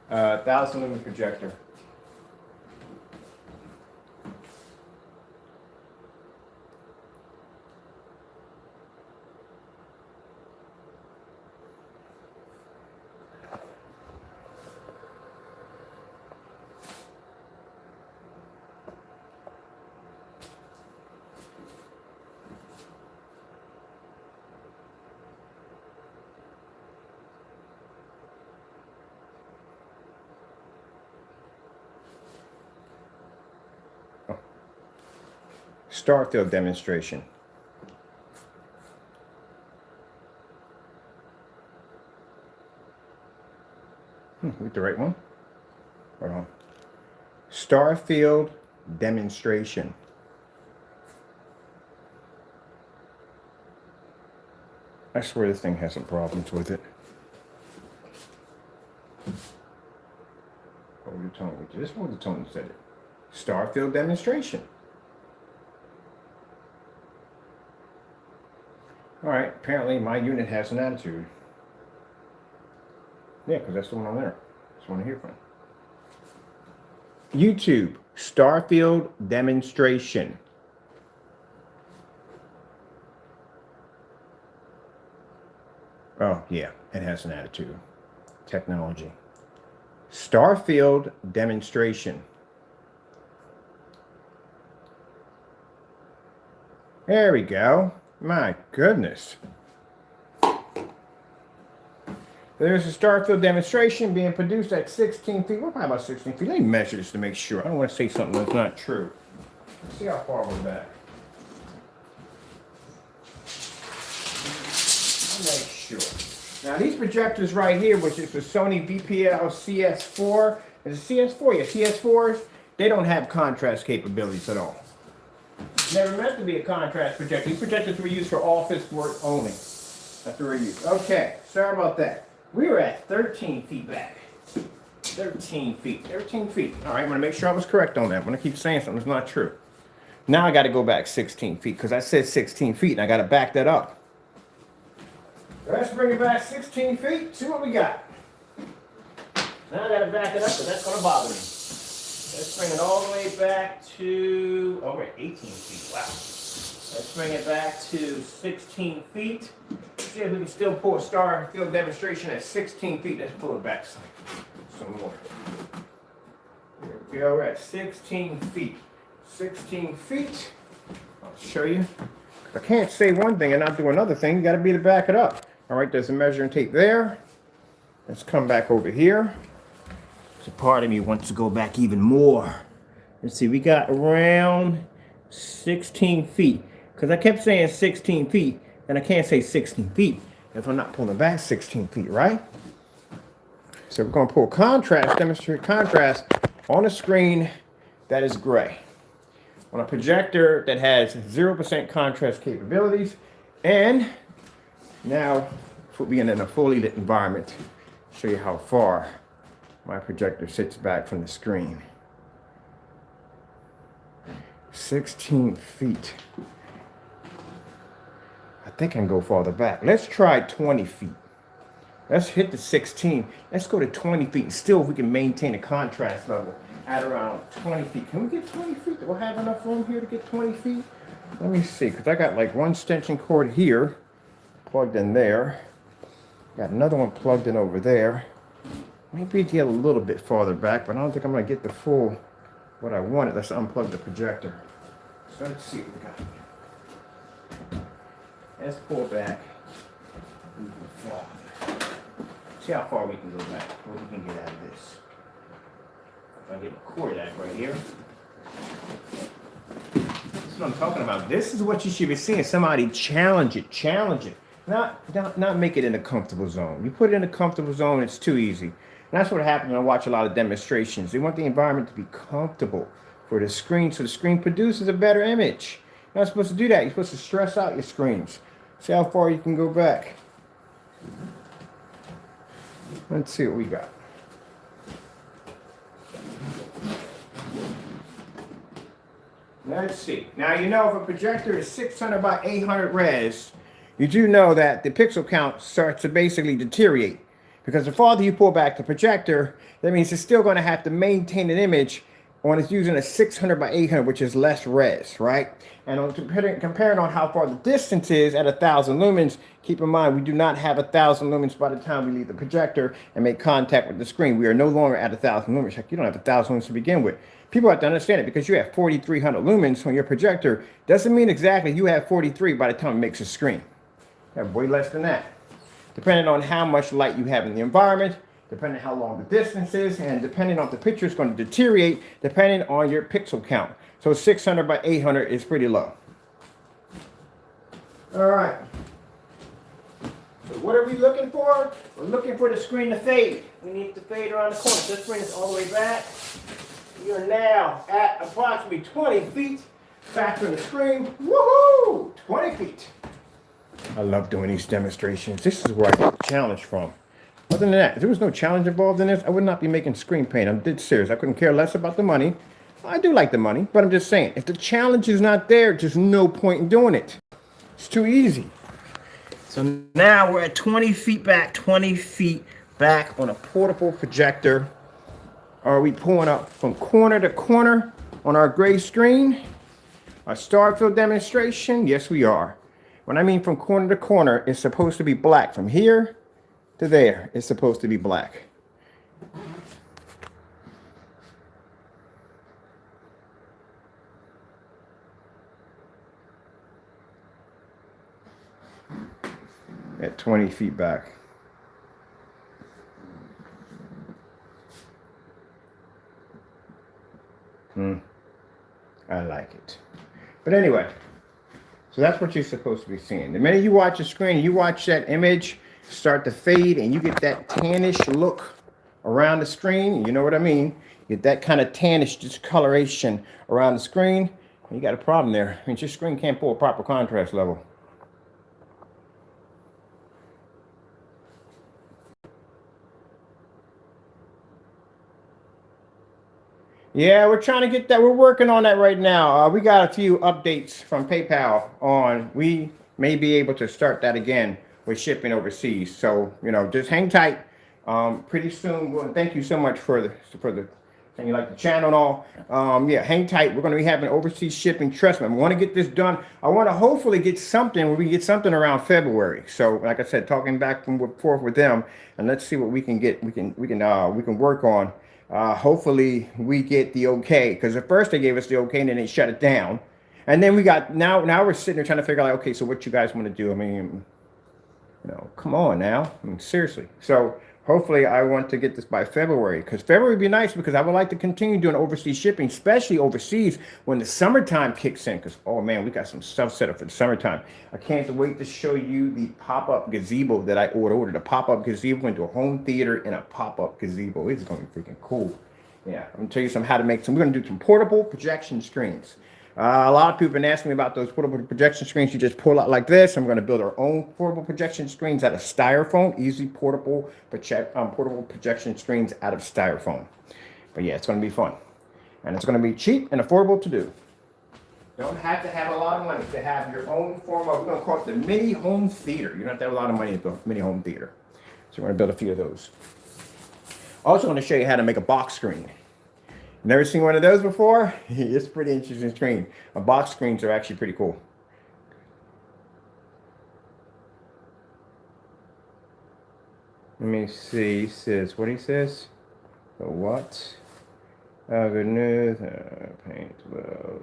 1,000 lumen projector. Starfield demonstration. With the right one? Hold on. Starfield demonstration. I swear this thing has some problems with it. What was the tone? This was the tone that said it. Starfield demonstration. All right, apparently my unit has an attitude. Yeah, because that's the one on there. That's the one I hear from. YouTube, Starfield demonstration. Oh, yeah, it has an attitude. Technology. Starfield demonstration. There we go. My goodness. There's a star field demonstration being produced at 16 feet. We're probably about 16 feet. Let me measure this to make sure. I don't want to say something that's not true. Let's see how far we're back. I'll make sure. Now these projectors right here, which is the Sony VPL CS4, is a CS4. Yeah, CS4s, they don't have contrast capabilities at all. Never meant to be a contrast projector. These projectors were used for office work only. That's what we're used. Okay, sorry about that. We were at 13 feet back. 13 feet. 13 feet. All right, I'm going to make sure I was correct on that. I'm going to keep saying something that's not true. Now I got to go back 16 feet because I said 16 feet and I got to back that up. Let's bring it back 16 feet. See what we got. Now I got to back it up because that's going to bother me. Let's bring it all the way back to, oh, we're at 18 feet. Wow. Let's bring it back to 16 feet. See if we can still pull a star field demonstration at 16 feet. Let's pull it back some more. Here we go. We're at 16 feet. 16 feet. I'll show you. I can't say one thing and not do another thing. You got to be to back it up. All right, there's a measuring tape there. Let's come back over here. So part of me wants to go back even more. Let's see, we got around 16 feet. Because I kept saying 16 feet, and I can't say 16 feet if I'm not pulling back 16 feet, right? So we're going to pull contrast, demonstrate contrast on a screen that is gray. On a projector that has 0% contrast capabilities. And now, for being in a fully lit environment, show you how far my projector sits back from the screen. 16 feet. I think I can go farther back. Let's try 20 feet. Let's hit the 16. Let's go to 20 feet and still if we can maintain a contrast level at around 20 feet. Can we get 20 feet? Do I have enough room here to get 20 feet? Let me see, because I got like one extension cord here plugged in there. Got another one plugged in over there. Maybe get a little bit farther back, but I don't think I'm going to get the full what I wanted. Let's unplug the projector. So let's see what we got. Let's pull back even farther. See how far we can go back, what we can get out of this. If I get my cord out right here. This is what I'm talking about. This is what you should be seeing. Somebody challenge it, challenge it. Not make it in a comfortable zone. You put it in a comfortable zone, it's too easy. And that's what happens when I watch a lot of demonstrations. They want the environment to be comfortable for the screen, so the screen produces a better image. You're not supposed to do that. You're supposed to stress out your screens. See how far you can go back. Let's see what we got. Let's see. Now you know if a projector is 600 by 800 res, you do know that the pixel count starts to basically deteriorate. Because the farther you pull back the projector, that means it's still going to have to maintain an image when it's using a 600 by 800, which is less res, right? And on comparing on how far the distance is at 1,000 lumens, keep in mind we do not have 1,000 lumens by the time we leave the projector and make contact with the screen. We are no longer at 1,000 lumens. Heck, you don't have 1,000 lumens to begin with. People have to understand it because you have 4,300 lumens on your projector doesn't mean exactly you have 43 by the time it makes a screen. You have way less than that. Depending on how much light you have in the environment, depending on how long the distance is, and depending on if the picture is going to deteriorate, depending on your pixel count. So 600 by 800 is pretty low. All right. So what are we looking for? We're looking for the screen to fade. We need to fade around the corner. So let's bring this all the way back. We are now at approximately 20 feet back from the screen. Woohoo! 20 feet. I love doing these demonstrations. This is where I get the challenge from. Other than that, if there was no challenge involved in this, I would not be making screen paint. I'm dead serious. I couldn't care less about the money. I do like the money, but I'm just saying, if the challenge is not there, just no point in doing it. It's too easy. So now we're at 20 feet back on a portable projector. Are we pulling up from corner to corner on our gray screen? A star field demonstration? Yes, we are. When I mean from corner to corner, it's supposed to be black. From here to there, it's supposed to be black. At 20 feet back. I like it. But anyway, so that's what you're supposed to be seeing. The minute you watch a screen, you watch that image start to fade and you get that tannish look around the screen. You know what I mean? You get that kind of tannish discoloration around the screen. You got a problem there. I mean, your screen can't pull a proper contrast level. Yeah, we're trying to get that. We're working on that right now. We got a few updates from PayPal on. We may be able to start that again with shipping overseas. So just hang tight. Pretty soon. Well, thank you so much for the saying you like the channel and all. Yeah, hang tight. We're going to be having overseas shipping. Trust me, I want to get this done. I want to hopefully get something where we get something around February. So, like I said, talking back and forth with them, and let's see what we can get. We can work on. Hopefully we get the okay, because at first they gave us the okay and then they shut it down, and then we got now we're sitting there trying to figure out, okay, so what you guys want to do? I mean, come on now. I mean, seriously. So hopefully I want to get this by February, because February would be nice, because I would like to continue doing overseas shipping, especially overseas when the summertime kicks in, because, oh man, we got some stuff set up for the summertime. I can't wait to show you the pop-up gazebo that I ordered. A pop-up gazebo into a home theater and a pop-up gazebo. It's going to be freaking cool. Yeah, I'm going to tell you how to make some. We're going to do some portable projection screens. A lot of people have been asking me about those portable projection screens you just pull out like this. I'm going to build our own portable projection screens out of styrofoam. Easy portable projection screens out of styrofoam. But yeah, it's going to be fun. And it's going to be cheap and affordable to do. Don't have to have a lot of money to have your own form of, we're going to call it the mini home theater. You don't have to have a lot of money to build a mini home theater. So we're going to build a few of those. Also going to show you how to make a box screen. Never seen one of those before? It's a pretty interesting screen. Box screens are actually pretty cool. Let me see. He says, what he says? The what? Good news. Paint well.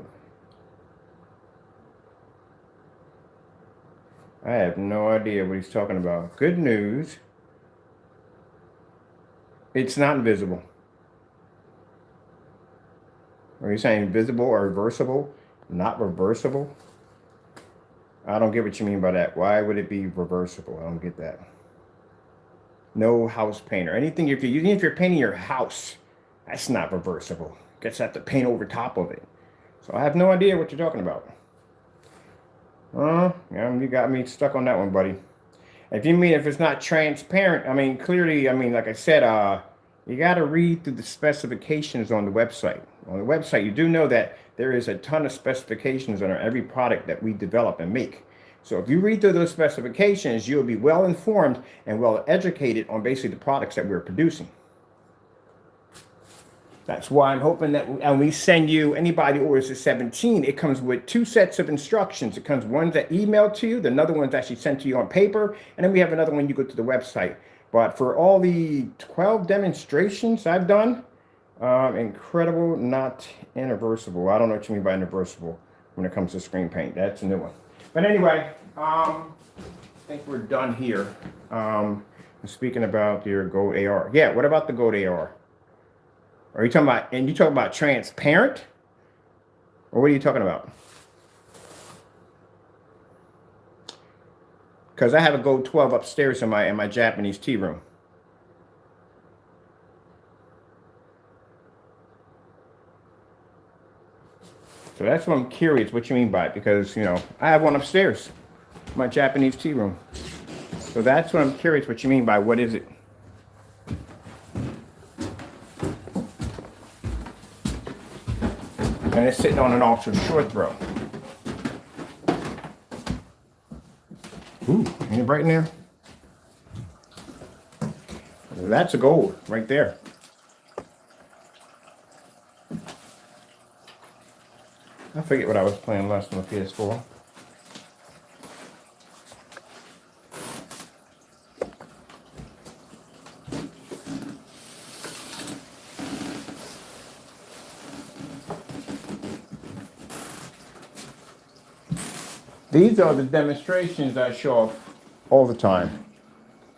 I have no idea what he's talking about. Good news. It's not invisible. Are you saying visible or reversible? Not reversible? I don't get what you mean by that. Why would it be reversible? I don't get that. No house paint or anything. If you're painting your house, that's not reversible. Guess have to paint over top of it. So I have no idea what you're talking about. Yeah, you got me stuck on that one, buddy. If you mean if it's not transparent, I mean, clearly, I mean, like I said, you got to read through the specifications on the website. On the website, you do know that there is a ton of specifications on every product that we develop and make. So if you read through those specifications, you'll be well informed and well educated on basically the products that we're producing. That's why I'm hoping that when we send you, anybody orders a 17, it comes with 2 sets of instructions. It comes one that emailed to you, the another one's actually sent to you on paper, and then we have another one you go to the website. But for all the 12 demonstrations I've done, incredible, not irreversible. I don't know what you mean by irreversible when it comes to screen paint. That's a new one. But anyway, I think we're done here. Speaking about your Gold AR. Yeah, what about the Gold AR? Are you talking about, and you talking about transparent? Or what are you talking about? Because I have a Gold 12 upstairs in my Japanese tea room. So that's what I'm curious what you mean by it, because, I have one upstairs, my Japanese tea room. So that's what I'm curious what you mean by what is it? And it's sitting on an ultra short throw. Ooh, ain't it bright in there? That's a gold right there. I forget what I was playing last on the PS4. These are the demonstrations I show off all the time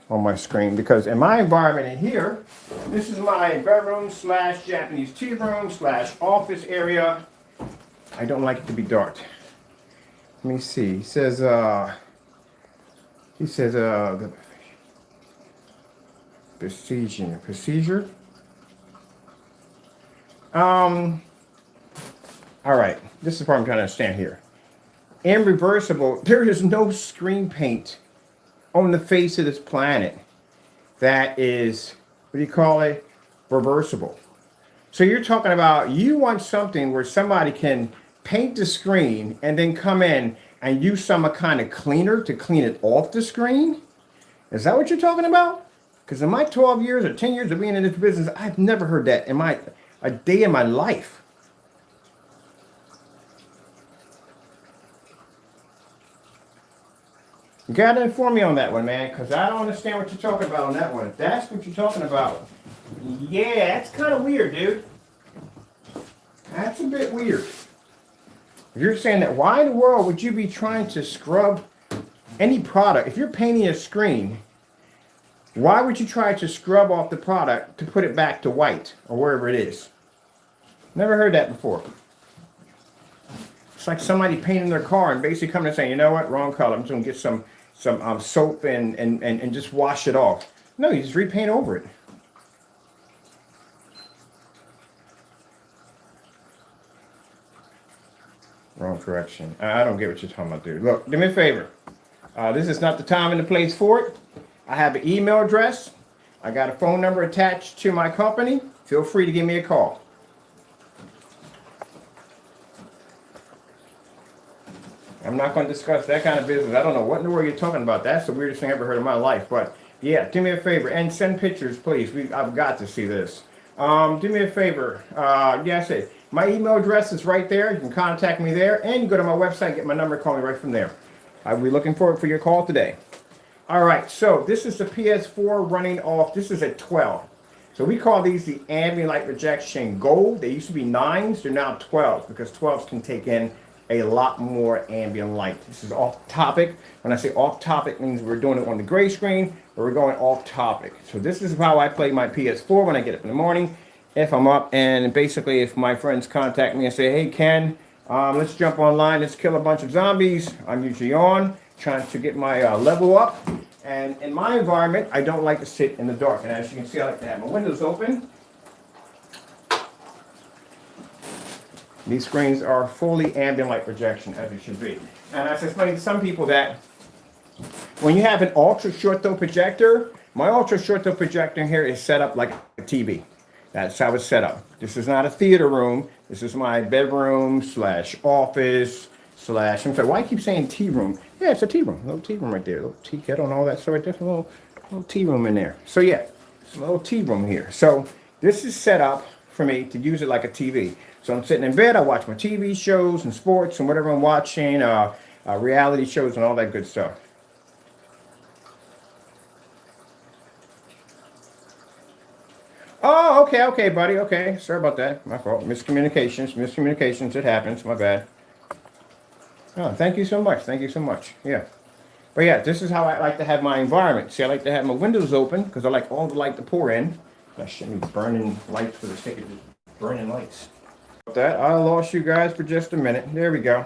on my screen, because in my environment in here, this is my bedroom / Japanese tea room / office area. I don't like it to be dark. Let me see. He says, the procedure. All right. This is what I'm trying to understand here. In reversible, there is no screen paint on the face of this planet that is, what do you call it? Reversible. So you're talking about you want something where somebody can paint the screen and then come in and use some kind of cleaner to clean it off the screen? Is that what you're talking about? Because in my 12 years or 10 years of being in this business, I've never heard that in a day in my life. You gotta inform me on that one, man, because I don't understand what you're talking about on that one. If that's what you're talking about, yeah, that's kind of weird, dude. That's a bit weird. If you're saying that, why in the world would you be trying to scrub any product? If you're painting a screen, why would you try to scrub off the product to put it back to white or wherever it is? Never heard that before. It's like somebody painting their car and basically coming and saying, you know what, wrong color. I'm just gonna get some soap and just wash it off. No, you just repaint over it. Wrong correction. I don't get what you're talking about, dude. Look, do me a favor. This is not the time and the place for it. I have an email address. I got a phone number attached to my company. Feel free to give me a call. I'm not going to discuss that kind of business. I don't know what in the world you're talking about. That's the weirdest thing I've ever heard in my life. But yeah, do me a favor and send pictures, please. I've got to see this. Do me a favor. Yes, my email address is right there. You can contact me there, and you go to my website, get my number, call me right from there. I'll be looking forward for your call today. All right, so this is the PS4 running off. This is at 12. So we call these the ambient light rejection gold. They used to be 9s. They're now 12s because 12s can take in a lot more ambient light. This is off topic. When I say off topic, it means we're doing it on the gray screen, or we're going off topic. So this is how I play my PS4 when I get up in the morning. If I'm up, and basically if my friends contact me and say, hey Ken, let's jump online, let's kill a bunch of zombies, I'm usually on, trying to get my level up. And in my environment, I don't like to sit in the dark. And as you can see, I like to have my windows open. These screens are fully ambient light projection, as it should be. And I explained to some people that when you have an ultra short throw projector, my ultra short throw projector here is set up like a TV. That's how it's set up. This is not a theater room. This is my bedroom / office / I'm sorry, why I keep saying tea room? Yeah, it's a tea room. A little tea room right there. A little tea kettle and all that stuff right there. A little tea room in there. So yeah, it's a little tea room here. So this is set up for me to use it like a TV. So I'm sitting in bed, I watch my TV shows and sports and whatever I'm watching, reality shows and all that good stuff. Oh, okay, buddy, okay. Sorry about that, my fault. Miscommunications, it happens, my bad. Oh, thank you so much, yeah. But yeah, this is how I like to have my environment. See, I like to have my windows open because I like all the light to pour in. I shouldn't be burning lights for the sake of just burning lights. That I lost you guys for just a minute. There we go.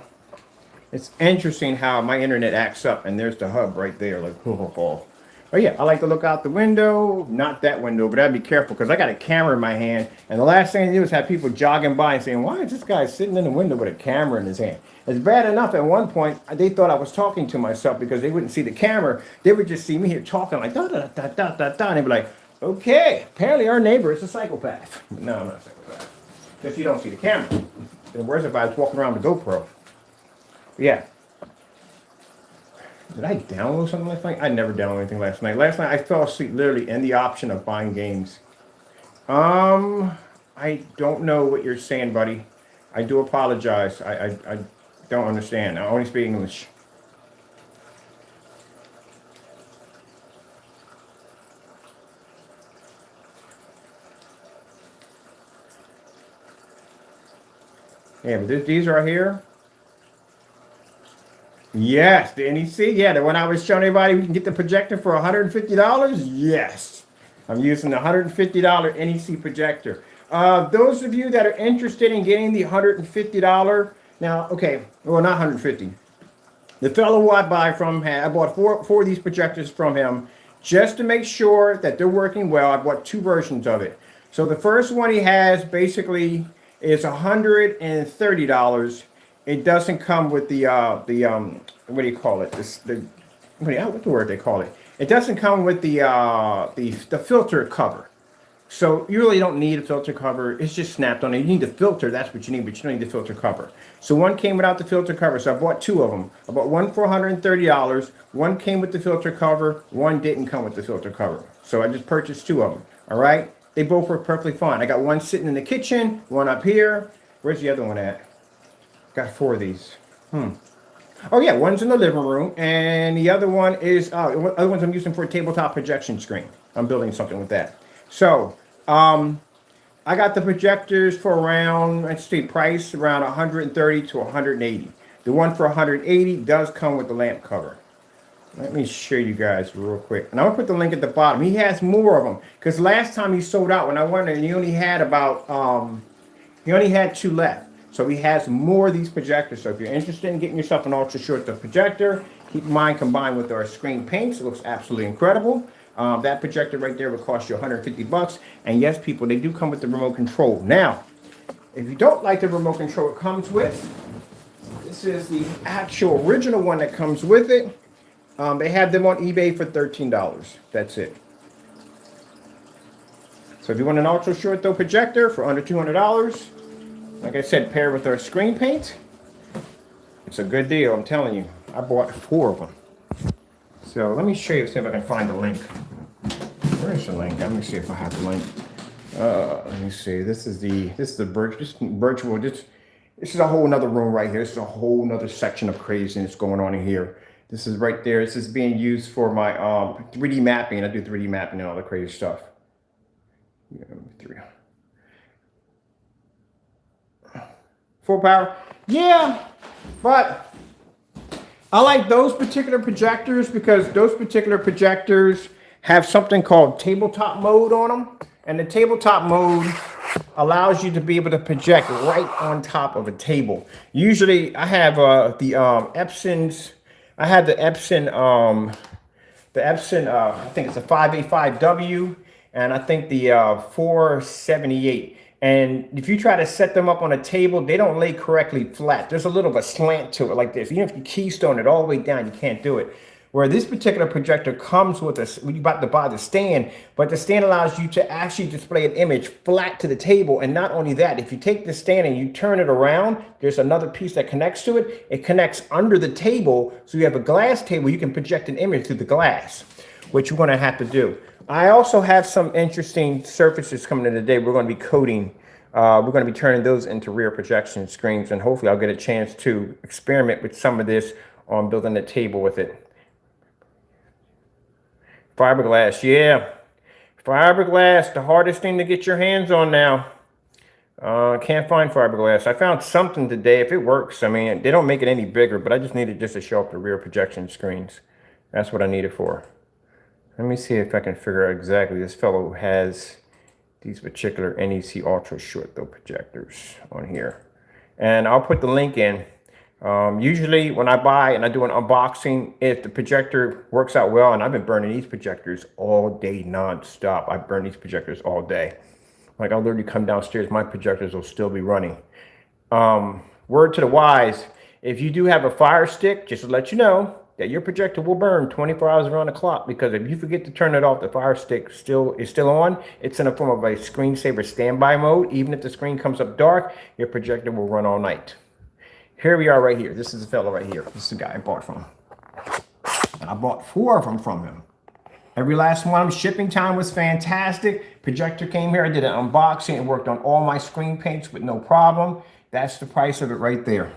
It's interesting how my internet acts up, and there's the hub right there. Like, oh. But yeah, I like to look out the window. Not that window, but I'd be careful because I got a camera in my hand, and the last thing I do is have people jogging by and saying, "Why is this guy sitting in the window with a camera in his hand?" It's bad enough at one point they thought I was talking to myself because they wouldn't see the camera. They would just see me here talking like da da da da da da, and they'd be like, "Okay, apparently our neighbor is a psychopath." No, I'm not a psychopath. If you don't see the camera, then where's if I was walking around with a GoPro? Yeah. Did I download something last night? I never downloaded anything last night. Last night I fell asleep literally in the option of buying games. I don't know what you're saying, buddy. I do apologize. I don't understand. I only speak English. Yeah, but these right here. Yes, the NEC. Yeah, the one I was showing everybody, we can get the projector for $150. Yes, I'm using the $150 NEC projector. Those of you that are interested in getting the $150 Now, okay, well, not 150. The fellow who I buy from, I bought four of these projectors from him just to make sure that they're working well. I bought two versions of it. So the first one he has basically is $130. It doesn't come with the what do you call it? What's the word they call it? It doesn't come with the filter cover. So you really don't need a filter cover. It's just snapped on it. You need the filter. That's what you need, but you don't need the filter cover. So one came without the filter cover. So I bought two of them. I bought one for $130. One came with the filter cover. One didn't come with the filter cover. So I just purchased two of them. All right. They both work perfectly fine. I got one sitting in the kitchen, one up here. Where's the other one at? Got four of these. Oh yeah, one's in the living room, and the other one is other ones I'm using for a tabletop projection screen. I'm building something with that. So, I got the projectors for around, let's see, price around 130 to 180. The one for 180 does come with the lamp cover. Let me show you guys real quick. And I'm gonna put the link at the bottom. He has more of them, because last time he sold out, when I went in, he only had two left. So he has more of these projectors. So if you're interested in getting yourself an ultra short projector, keep in mind combined with our screen paints, it looks absolutely incredible. That projector right there will cost you 150 bucks. And yes, people, they do come with the remote control. Now, if you don't like the remote control it comes with, this is the actual original one that comes with it. They have them on eBay for $13. That's it. So if you want an ultra short throw projector for under $200, like I said, paired with our screen paint, it's a good deal, I'm telling you. I bought four of them. So let me show you, see if I can find the link. Where's the link? Let me see if I have the link. Let me see. This is the virtual. This is a whole nother room right here. This is a whole nother section of craziness going on in here. This is right there. This is being used for my 3D mapping. I do 3D mapping and all the crazy stuff. Yeah, full power. Yeah, but I like those particular projectors because those particular projectors have something called tabletop mode on them. And the tabletop mode allows you to be able to project right on top of a table. Usually I have the Epson's, I have the Epson, I think it's a 585W, and I think the 478. And if you try to set them up on a table, they don't lay correctly flat. There's a little of a slant to it like this. Even if you keystone it all the way down, you can't do it. Where this particular projector comes with a, you're about to buy the stand, but the stand allows you to actually display an image flat to the table. And not only that, if you take the stand and you turn it around, there's another piece that connects to it. It connects under the table. So you have a glass table, you can project an image through the glass, which you're gonna have to do. I also have some interesting surfaces coming in today. We're going to be coating. We're going to be turning those into rear projection screens, and hopefully I'll get a chance to experiment with some of this on building a table with it. Fiberglass, yeah. Fiberglass, the hardest thing to get your hands on now. Can't find fiberglass. I found something today. If it works, I mean, they don't make it any bigger, but I just need it just to show up the rear projection screens. That's what I need it for. Let me see if I can figure out exactly. This fellow has these particular NEC Ultra Short Throw projectors on here. And I'll put the link in. Usually when I buy and I do an unboxing, if the projector works out well, and I've been burning these projectors all day non-stop. I burn these projectors all day. Like I'll literally come downstairs, my projectors will still be running. Word to the wise, if you do have a fire stick, just to let you know, that your projector will burn 24 hours around the clock, because if you forget to turn it off, the fire stick is still on. It's in a form of a screensaver standby mode. Even if the screen comes up dark, your projector will run all night. Here we are right here. This is the fellow right here. This is the guy I bought from. And I bought four of them from him. Every last one of them. Shipping time was fantastic. Projector came here. I did an unboxing and worked on all my screen paints with no problem. That's the price of it right there.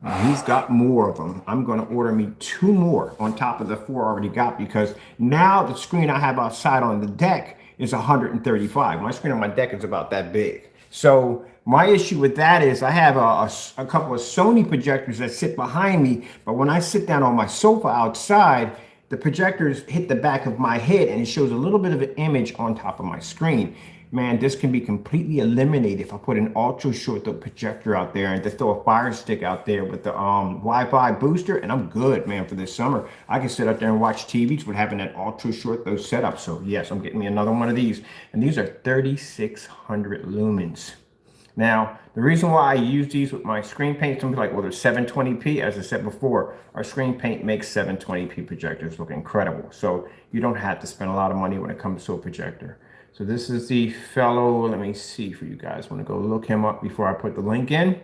And he's got more of them. I'm going to order me 2 more on top of the 4 I already got, because now the screen I have outside on the deck is 135. My screen on my deck is about that big. So my issue with that is I have a couple of Sony projectors that sit behind me, but when I sit down on my sofa outside, the projectors hit the back of my head and it shows a little bit of an image on top of my screen. man, this can be completely eliminated if I put an ultra short throw projector out there and just throw a fire stick out there with the Wi-Fi booster, and I'm good, man, for this summer. I can sit out there and watch TVs with having that ultra short throw setup. So yes, I'm getting me another one of these, and these are 3600 lumens. Now, the reason why I use these with my screen paint, some people are like, well, they're 720p. As I said before, our screen paint makes 720p projectors look incredible. So you don't have to spend a lot of money when it comes to a projector. So this is the fellow, let me see for you guys. I want to go look him up before I put the link in.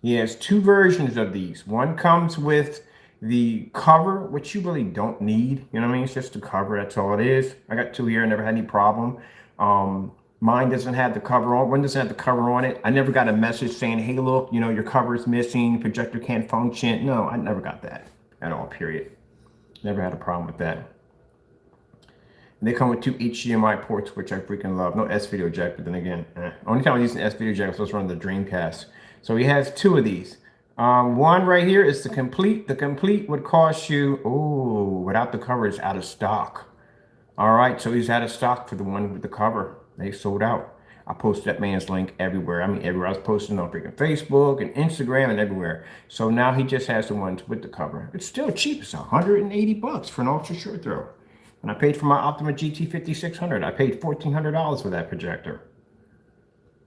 He has two versions of these. One comes with the cover, which you really don't need. You know what I mean? It's just a cover, that's all it is. I got two here, never had any problem. Mine doesn't have the cover on. One doesn't have the cover on it. I never got a message saying, hey, look, you know, your cover is missing, projector can't function. No, I never got that at all, period. Never had a problem with that. And they come with two HDMI ports, which I freaking love. No S-video jack, but then again, only time I'm using S-video jack was supposed to run the Dreamcast. So he has two of these. One right here is the complete. The complete would cost you, oh, without the cover, it's out of stock. All right, so he's out of stock for the one with the cover. They sold out. I posted that man's link everywhere. I mean, everywhere. I was posting on freaking Facebook and Instagram and everywhere. So now he just has the ones with the cover. It's still cheap. It's 180 bucks for an ultra short throw. And I paid for my Optima GT 5600. I paid $1,400 for that projector.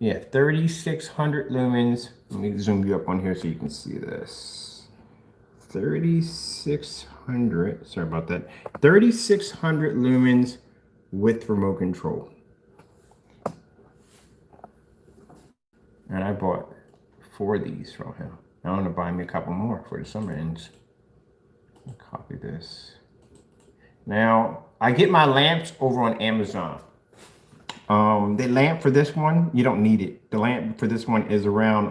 Yeah, 3600 lumens. Let me zoom you up on here so you can see this. 3600. Sorry about that. 3600 lumens with remote control. And I bought 4 of these from him. I want to buy me a couple more for the summer ends. Copy this. Now, I get my lamps over on Amazon. The lamp for this one, you don't need it. The lamp for this one is around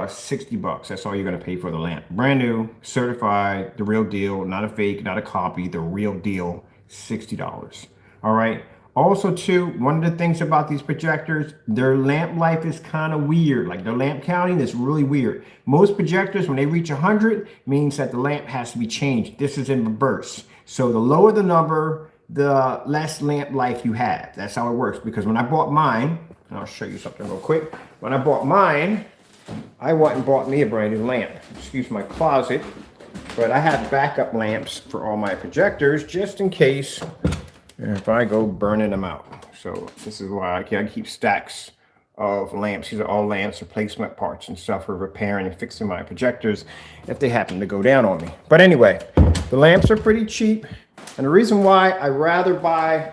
60 bucks. That's all you're going to pay for the lamp. Brand new, certified, the real deal, not a fake, not a copy, the real deal, $60. All right. Also, too, one of the things about these projectors, their lamp life is kind of weird. Like their lamp counting is really weird. Most projectors, when they reach 100, means that the lamp has to be changed. This is in reverse. So the lower the number, the less lamp life you have. That's how it works. Because when I bought mine, and I'll show you something real quick. When I bought mine, I went and bought me a brand new lamp. Excuse my closet. But I have backup lamps for all my projectors just in case if I go burning them out. So this is why I keep stacks of lamps. These are all lamps, replacement parts and stuff for repairing and fixing my projectors if they happen to go down on me. But anyway, the lamps are pretty cheap. And the reason why I rather buy,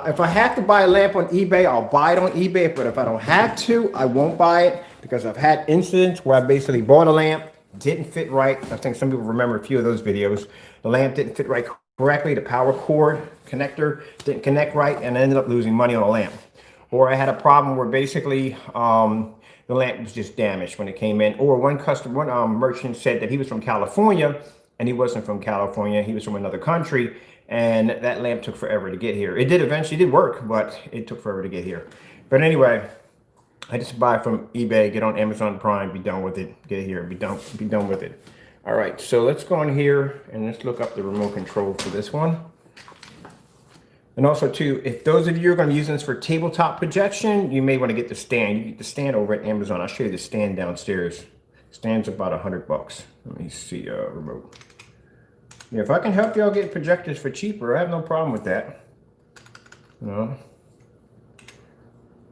if I have to buy a lamp on eBay, I'll buy it on eBay. But if I don't have to, I won't buy it, because I've had incidents where I basically bought a lamp, didn't fit right. I think some people remember a few of those videos. The lamp didn't fit right correctly. The power cord connector didn't connect right, and I ended up losing money on a lamp. Or I had a problem where basically the lamp was just damaged when it came in. Or one merchant said that he was from California, and he wasn't from California. He was from another country, and that lamp took forever to get here. It did eventually work, but it took forever to get here. But anyway, I just buy from eBay, get on Amazon Prime, be done with it, get it here, be done with it. All right, so let's go in here and let's look up the remote control for this one. And also too, if those of you are going to use this for tabletop projection, you may want to get the stand. You get the stand over at Amazon. I'll show you the stand downstairs. Stand's about $100 bucks. Let me see, remote. Yeah, if I can help y'all get projectors for cheaper, I have no problem with that. You know.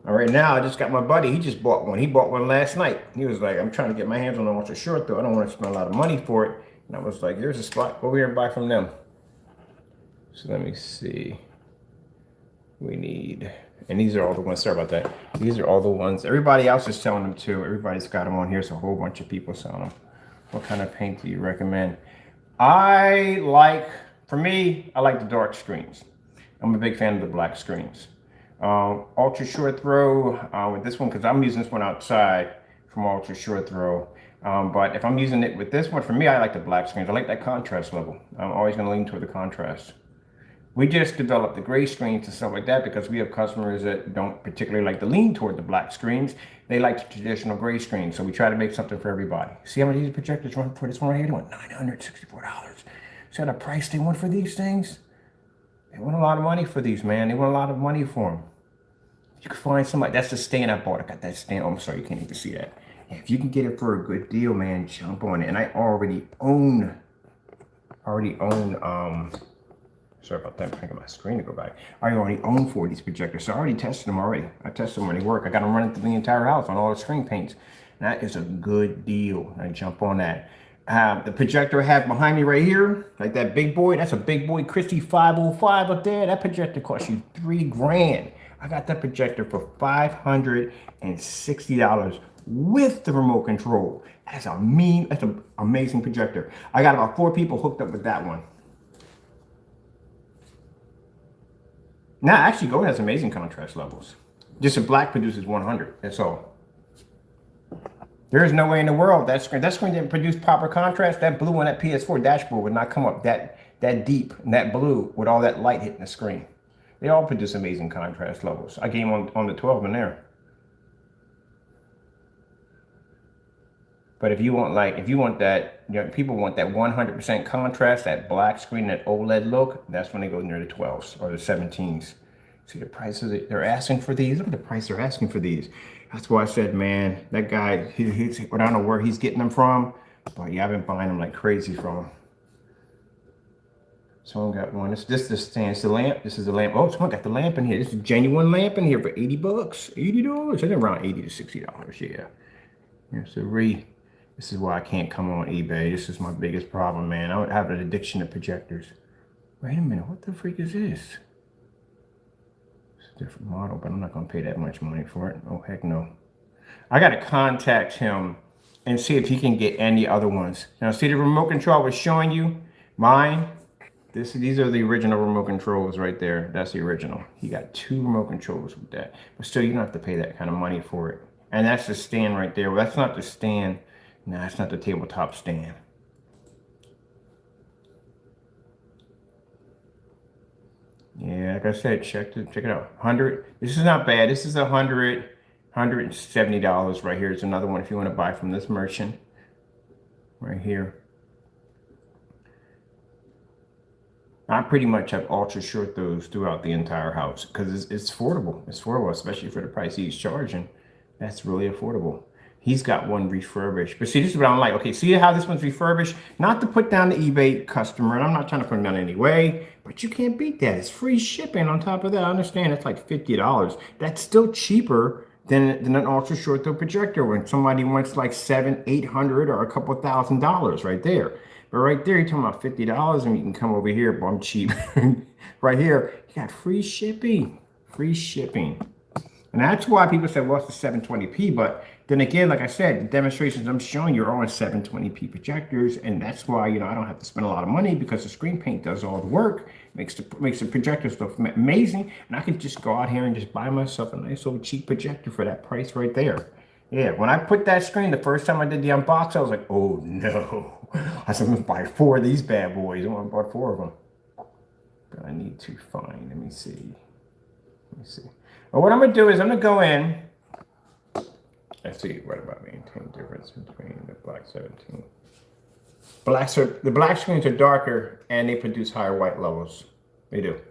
All right, now I just got my buddy. He just bought one. He bought one last night. He was like, I'm trying to get my hands on an ultra short though. I don't want to spend a lot of money for it. And I was like, there's a spot. Go over here and buy from them. So let me see. We need, and these are all the ones, sorry about that. These are all the ones. Everybody else is selling them too. Everybody's got them on here. So a whole bunch of people selling them. What kind of paint do you recommend? For me, I like the dark screens. I'm a big fan of the black screens. Ultra short throw with this one, because I'm using this one outside from ultra short throw. But if I'm using it with this one, for me, I like the black screens. I like that contrast level. I'm always going to lean toward the contrast. We just developed the gray screens and stuff like that because we have customers that don't particularly like to lean toward the black screens. They like the traditional gray screens. So we try to make something for everybody. See how much these projectors run for this one right here? They want $964. See how the price they want for these things? They want a lot of money for these, man. They want a lot of money for them. you can find somebody. That's the stand I bought. I got that stand. Oh, I'm sorry, you can't even see that. If you can get it for a good deal, man, jump on it. And I already own, sorry about that, I'm trying to get my screen to go back. I already own 4 of these projectors, so I already tested them already. I tested them when they work. I got them running through the entire house on all the screen paints. And that is a good deal. I jump on that. The projector I have behind me right here, like that big boy, that's a big boy Christie 505 up there. That projector costs you $3 grand. I got that projector for $560 with the remote control. That's an amazing projector. I got about 4 people hooked up with that one. Now, actually, gold has amazing contrast levels. Just a black produces 100. That's all. There is no way in the world that screen didn't produce proper contrast. That blue on that PS4 dashboard would not come up that deep and that blue with all that light hitting the screen. They all produce amazing contrast levels. I gave them on the 12 in there. But if you want that, you know, people want that 100% contrast, that black screen, that OLED look, that's when they go near the 12s or the 17s. See the prices they're asking for these? Look at the price they're asking for these. That's why I said, man, that guy, I don't know where he's getting them from, but yeah, I've been buying them like crazy from him. Someone got one. This is the stand. It's the lamp. This is the lamp. Oh, someone got the lamp in here. This is a genuine lamp in here for $80. $80. It's around $80 to $60. Yeah. Yeah. So this is why I can't come on eBay. This is my biggest problem, man. I would have an addiction to projectors. Wait a minute. What the freak is this? It's a different model, but I'm not going to pay that much money for it. Oh, heck no. I got to contact him and see if he can get any other ones. Now, see the remote control I was showing you? Mine. These are the original remote controls right there. That's the original. He got 2 remote controls with that. But still, you don't have to pay that kind of money for it. And that's the stand right there. Well, that's not the stand. No, that's not the tabletop stand. Yeah, like I said, check it out. 100. This is not bad. This is $170 right here. It's another one if you want to buy from this merchant right here. I pretty much have ultra short those throughout the entire house because it's affordable. It's affordable, especially for the price he's charging. That's really affordable. He's got one refurbished. But see, this is what I'm like. Okay, see how this one's refurbished? Not to put down the eBay customer, and I'm not trying to put him down anyway, but you can't beat that. It's free shipping on top of that. I understand it's like $50. That's still cheaper than an ultra short throw projector when somebody wants like $700, $800, or a couple $1,000 right there. But right there, you're talking about $50, and you can come over here, but I'm cheap. Right here, you got free shipping. Free shipping. And that's why people say, well, it's the 720p. But then again, like I said, the demonstrations I'm showing you are on 720p projectors. And that's why, you know, I don't have to spend a lot of money because the screen paint does all the work. Makes the projector stuff amazing. And I can just go out here and just buy myself a nice old cheap projector for that price right there. Yeah, when I put that screen, the first time I did the unbox, I was like, oh no. I said, I'm going to buy 4 of these bad boys. I want to buy 4 of them. But I need to find, let me see. Well, what I'm going to do is I'm going to go in. Let's see, what about maintain difference between the black 17. The black screens are darker and they produce higher white levels. They do.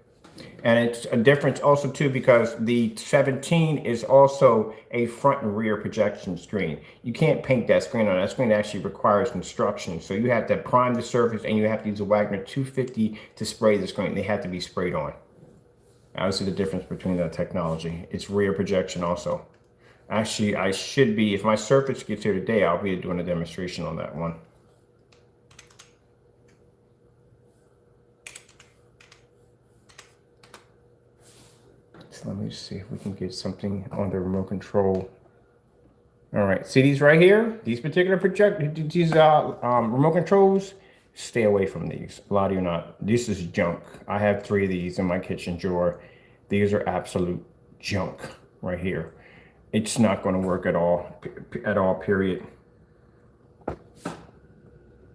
And it's a difference also too because the 17 is also a front and rear projection screen. You can't paint that screen on. That screen actually requires instructions. So you have to prime the surface and you have to use a Wagner 250 to spray the screen. They have to be sprayed on. Obviously the difference between the technology. It's rear projection also. Actually, I should be, if my Surface gets here today, I'll be doing a demonstration on that one. So let me see if we can get something on the remote control. All right, see these right here? These particular remote controls, stay away from these. A lot of you are not. This is junk. I have 3 of these in my kitchen drawer. These are absolute junk right here. It's not going to work at all, period.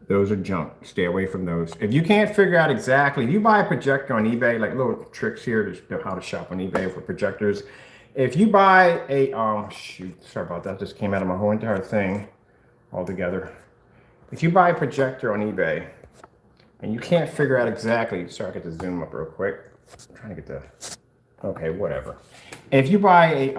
Those are junk. Stay away from those. If you can't figure out exactly, if you buy a projector on eBay, like little tricks here to how to shop on eBay for projectors. If you buy a, shoot, sorry about that. Just came out of my whole entire thing altogether. If you buy a projector on eBay and you can't figure out exactly, sorry, I get to zoom up real quick. I'm trying to get the Okay, whatever. If you buy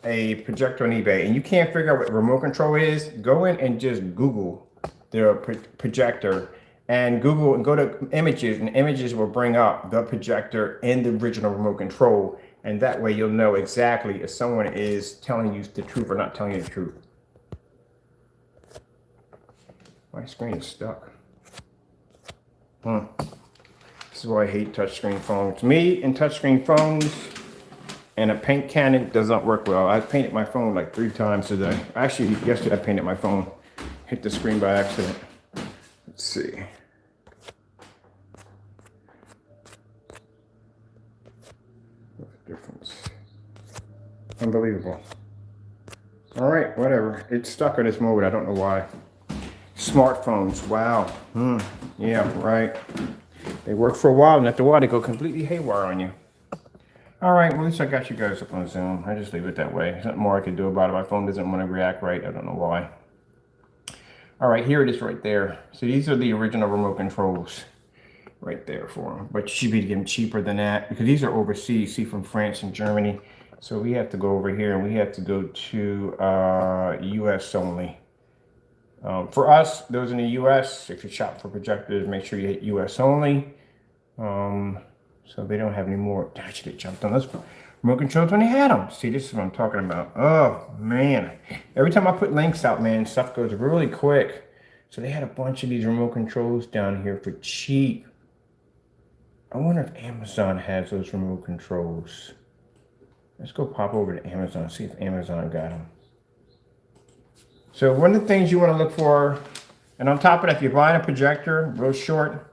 a projector on eBay and you can't figure out what the remote control is, go in and just Google the projector and Google and go to images, and images will bring up the projector and the original remote control, and that way you'll know exactly if someone is telling you the truth or not telling you the truth. My screen is stuck. This is why I hate touchscreen phones. Me and touchscreen phones and a paint cannon does not work well. I painted my phone like 3 times today. Actually, yesterday I painted my phone. Hit the screen by accident. Let's see. What's the difference? Unbelievable. All right, whatever. It's stuck in this mode. I don't know why. Smartphones. Wow. Yeah, right. They work for a while, and after a while, they go completely haywire on you. All right, well, at least I got you guys up on Zoom. I just leave it that way. There's nothing more I can do about it. My phone doesn't want to react right. I don't know why. All right, here it is right there. So these are the original remote controls right there for them. But you should be getting cheaper than that because these are overseas, see, from France and Germany. So we have to go over here and we have to go to US only. For us, those in the US, if you shop for projectors, make sure you hit US only. So they don't have any more. I should have jumped on those remote controls when they had them. See, this is what I'm talking about. Oh, man. Every time I put links out, man, stuff goes really quick. So they had a bunch of these remote controls down here for cheap. I wonder if Amazon has those remote controls. Let's go pop over to Amazon, see if Amazon got them. So one of the things you want to look for, and on top of that, if you're buying a projector, real short,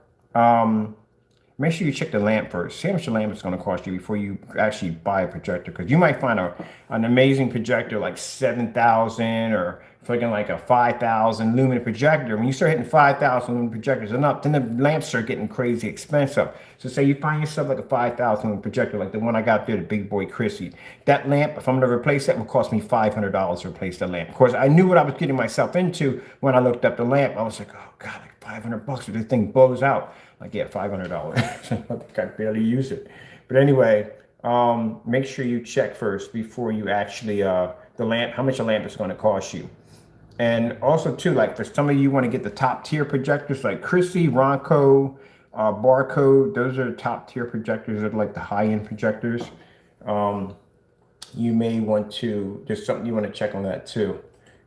make sure you check the lamp first. See how much the lamp is going to cost you before you actually buy a projector. Because you might find an amazing projector like 7,000 or freaking like a 5,000 lumen projector. When you start hitting 5,000 lumen projectors and up, then the lamps start getting crazy expensive. So say you find yourself like a 5,000 lumen projector, like the one I got there, the big boy Chrissy. That lamp, if I'm going to replace that, will cost me $500 to replace the lamp. Of course, I knew what I was getting myself into when I looked up the lamp. I was like, oh God, like $500 if this thing blows out. Like, yeah, $500. I barely use it. But anyway, make sure you check first before you actually, the lamp, how much a lamp is going to cost you. And also, too, like for some of you want to get the top tier projectors like Chrissy, Ronco, Barcode. Those are top tier projectors. They're like the high end projectors. You may want to, there's something you want to check on that, too.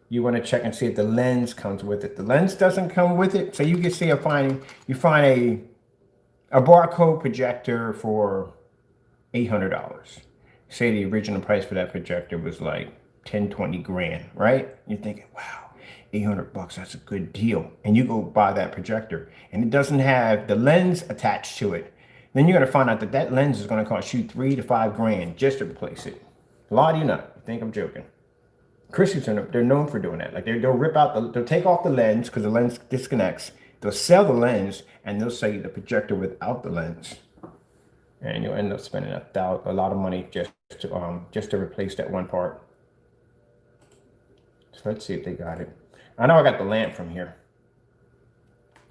You want to check and see if the lens comes with it. The lens doesn't come with it. So you can see you find a Barcode projector for $800. Say the original price for that projector was like 10, 20 grand, right? You're thinking, wow, $800, that's a good deal. And you go buy that projector and it doesn't have the lens attached to it. Then you're going to find out that that lens is going to cost you 3 to 5 grand just to replace it. A lot of you know, you think I'm joking. Christians, they're known for doing that. Like they'll rip out they'll take off the lens because the lens disconnects. They'll sell the lens and they'll sell you the projector without the lens, and you'll end up spending a lot of money just to replace that one part. So let's see if they got it. I know I got the lamp from here.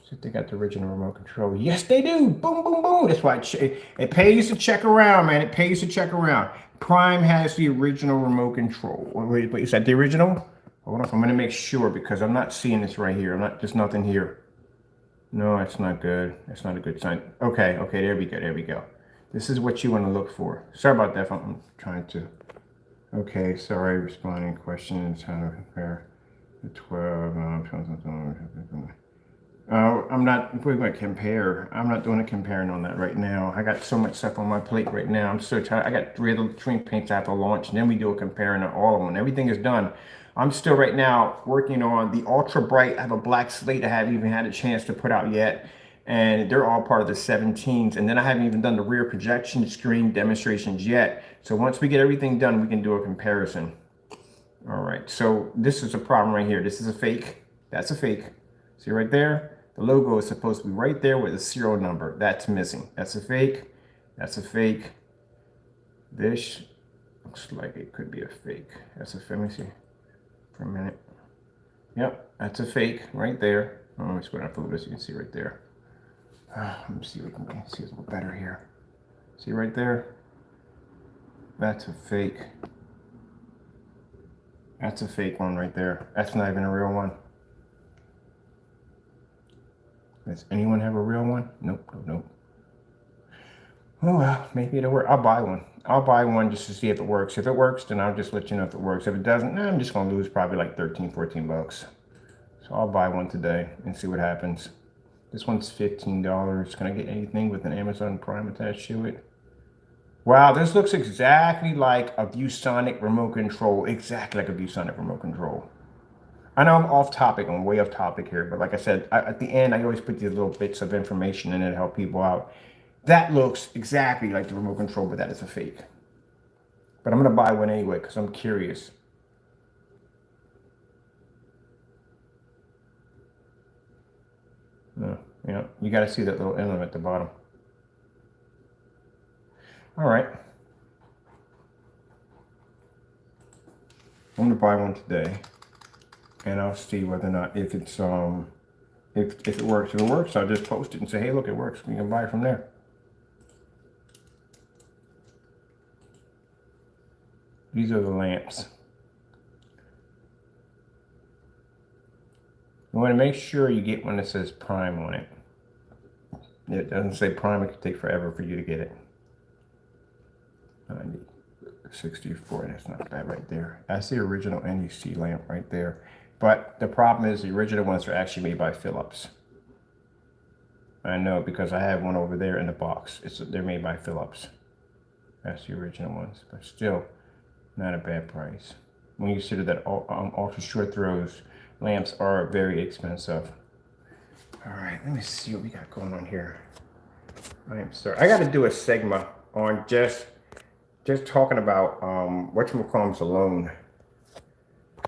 See if they got the original remote control. Yes, they do. Boom, boom, boom. That's why it pays to check around, man. It pays to check around. Prime has the original remote control. Wait, is that the original? Hold on, I'm gonna make sure because I'm not seeing this right here. There's nothing here. No, that's not good. That's not a good sign. Okay, there we go. This is what you want to look for. Sorry about that if I'm trying to. Okay, sorry, responding questions, how to compare the 12. I'm not going to compare. I'm not doing a comparing on that right now. I got so much stuff on my plate right now. I'm so tired. I got 3 other shrink paints I have to launch, and then we do a comparing on all of them. Everything is done. I'm still right now working on the Ultra Bright. I have a black slate I haven't even had a chance to put out yet. And they're all part of the 17s. And then I haven't even done the rear projection screen demonstrations yet. So once we get everything done, we can do a comparison. All right, so this is a problem right here. This is a fake. That's a fake. See right there? The logo is supposed to be right there with a serial number. That's missing. That's a fake. That's a fake. This looks like it could be a fake. That's a fake. Let me see for a minute. Yep, that's a fake right there. Oh, let's go down to this. You can see right there. Let me see if we can see a little better here. See right there? That's a fake. That's a fake one right there. That's not even a real one. Does anyone have a real one? Nope, nope, nope. Oh well, maybe it'll work. I'll buy one. I'll buy one just to see if it works. If it works, then I'll just let you know if it works. If it doesn't, I'm just gonna lose probably like 13, 14 bucks. So I'll buy one today and see what happens. This one's $15. Can I get anything with an Amazon Prime attached to it? Wow, this looks exactly like a ViewSonic remote control. Exactly like a ViewSonic remote control. I know I'm off topic. I'm way off topic here. But like I said, at the end, I always put these little bits of information in it to help people out. That looks exactly like the remote control, but that is a fake. But I'm going to buy one anyway because I'm curious. No, you know, you got to see that little emblem at the bottom. All right. I'm going to buy one today. And I'll see whether or not if it's if it works. If it works, I'll just post it and say, hey, look, it works. You can buy it from there. These are the lamps. You want to make sure you get one that says Prime on it. It doesn't say Prime, it could take forever for you to get it. 64, that's not bad right there. That's the original NEC lamp right there. But the problem is the original ones are actually made by Philips. I know because I have one over there in the box. They're made by Philips. That's the original ones, but still not a bad price. When you consider that ultra short throws lamps are very expensive. All right, let me see what we got going on here. I am sorry. I got to do a segment on just talking about whatchamacallits alone.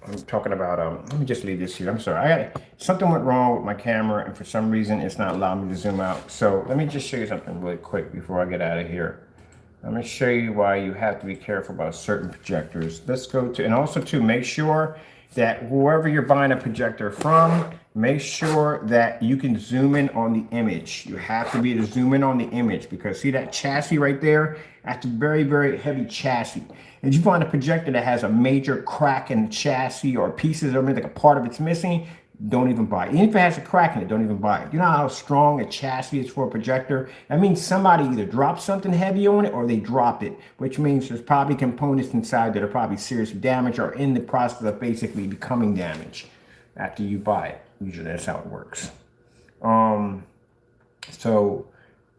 I'm talking about let me just leave this here. I'm sorry. Something went wrong with my camera and for some reason it's not allowing me to zoom out. So let me just show you something really quick before I get out of here. I'm going to show you why you have to be careful about certain projectors. Let's go to, and also to make sure that whoever you're buying a projector from, make sure that you can zoom in on the image. You have to be able to zoom in on the image because see that chassis right there? That's a very, very heavy chassis. And if you find a projector that has a major crack in the chassis or pieces or like a part of it's missing, don't even buy it. Even if it has a crack in it, don't even buy it. You know how strong a chassis is for a projector? That means somebody either dropped something heavy on it or they dropped it, which means there's probably components inside that are probably seriously damaged or in the process of basically becoming damaged after you buy it. Usually that's how it works. So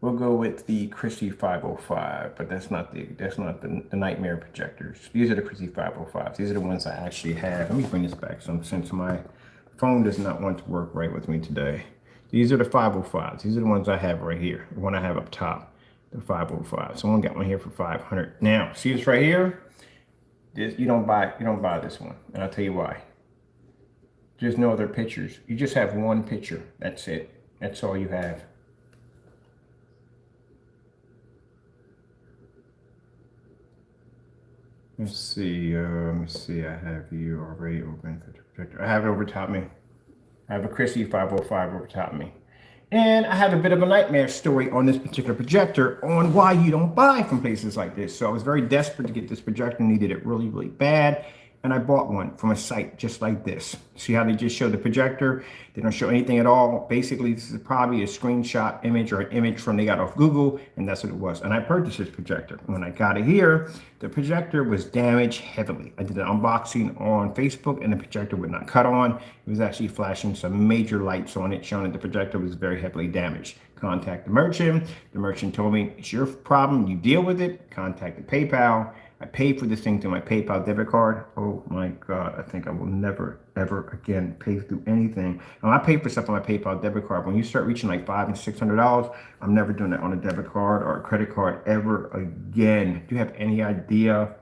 we'll go with the Christie 505, but that's not the Nightmare projectors. These are the Christie 505s. These are the ones I actually have. Let me bring this back since my phone does not want to work right with me today. These are the 505s. These are the ones I have right here. The one I have up top, the 505. Someone got one here for 500. Now, see this right here? You don't buy this one, and I'll tell you why. There's no other pictures. You just have one picture. That's it. That's all you have. Let's see. I have you already open for the projector. I have it over top me. I have a Christie 505 over top me. And I have a bit of a nightmare story on this particular projector on why you don't buy from places like this. So I was very desperate to get this projector, needed it really, really bad. And I bought one from a site just like this. See how they just show the projector? They don't show anything at all. Basically, this is probably a screenshot image or an image from they got off Google, and that's what it was. And I purchased this projector. When I got it here, the projector was damaged heavily. I did an unboxing on Facebook, and the projector would not cut on. It was actually flashing some major lights on it, showing that the projector was very heavily damaged. Contact the merchant. The merchant told me, it's your problem. You deal with it. Contacted PayPal. I paid for this thing through my PayPal debit card. Oh my God, I think I will never, ever again pay through anything. Now, I pay for stuff on my PayPal debit card. When you start reaching like $500 and $600, I'm never doing that on a debit card or a credit card ever again. Do you have any idea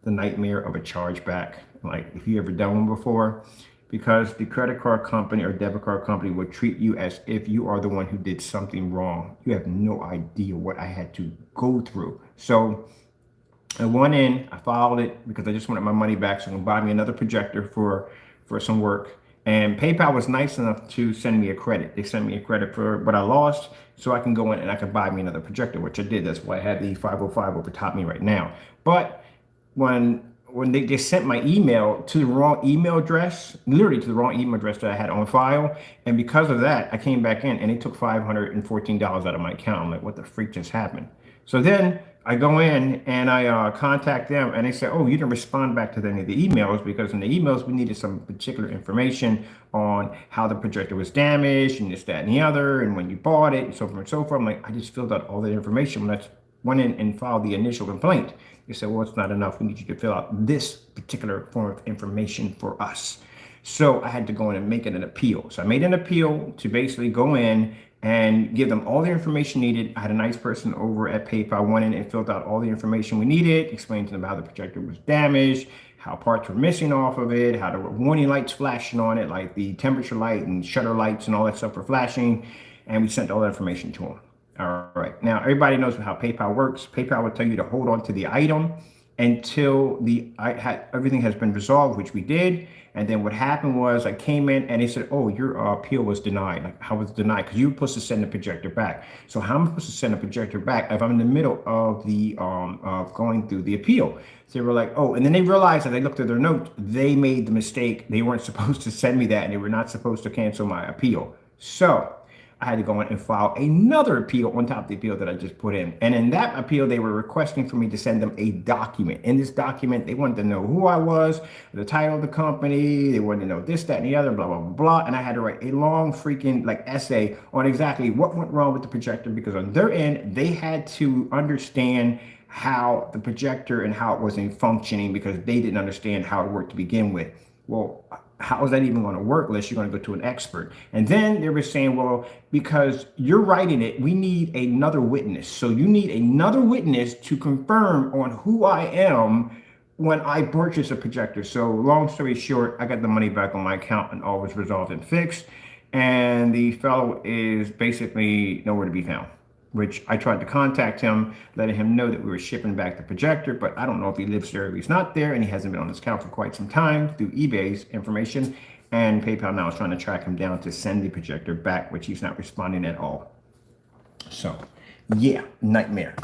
the nightmare of a chargeback? Like if you ever done one before? Because the credit card company or debit card company will treat you as if you are the one who did something wrong. You have no idea what I had to go through. So I went in, I filed it because I just wanted my money back so I can buy me another projector for some work. And PayPal was nice enough to send me a credit. They sent me a credit for what I lost so I can go in and I can buy me another projector, which I did. That's why I have the 505 over top me right now. But when they just sent my email to the wrong email address, literally to the wrong email address that I had on file. And because of that, I came back in and they took $514 out of my account. I'm like, what the freak just happened? So then I go in and I contact them and they say, oh, you didn't respond back to any of the emails because in the emails we needed some particular information on how the projector was damaged and this, that, and the other, and when you bought it and so forth and so forth. I'm like, I just filled out all that information when I went in and filed the initial complaint. They said, well, it's not enough. We need you to fill out this particular form of information for us. So I had to go in and make it an appeal. So I made an appeal to basically go in and give them all the information needed. I had a nice person over at PayPal went in and filled out all the information we needed, explained to them how the projector was damaged, how parts were missing off of it, how there were warning lights flashing on it, like the temperature light and shutter lights and all that stuff were flashing. And we sent all that information to them. All right. Now, everybody knows how PayPal works. PayPal will tell you to hold on to the item until everything has been resolved, which we did. And then what happened was I came in and they said, oh, your appeal was denied. Like, how was it denied? Because you were supposed to send the projector back. So how am I supposed to send a projector back if I'm in the middle of the of going through the appeal? So they were like, oh, and then they realized that they looked at their notes. They made the mistake. They weren't supposed to send me that and they were not supposed to cancel my appeal. So I had to go in and file another appeal on top of the appeal that I just put in. And in that appeal, they were requesting for me to send them a document. In this document, they wanted to know who I was, the title of the company. They wanted to know this, that, and the other, blah, blah, blah, blah. And I had to write a long freaking essay on exactly what went wrong with the projector, because on their end, they had to understand how the projector and how it wasn't functioning because they didn't understand how it worked to begin with. Well, how is that even going to work unless you're going to go to an expert? And then they were saying, well, because you're writing it, we need another witness. So you need another witness to confirm on who I am when I purchase a projector. So long story short, I got the money back on my account and all was resolved and fixed. And the fellow is basically nowhere to be found, which I tried to contact him, letting him know that we were shipping back the projector, but I don't know if he lives there or he's not there, and he hasn't been on his account for quite some time through eBay's information, and PayPal now is trying to track him down to send the projector back, which he's not responding at all. So, yeah, nightmare.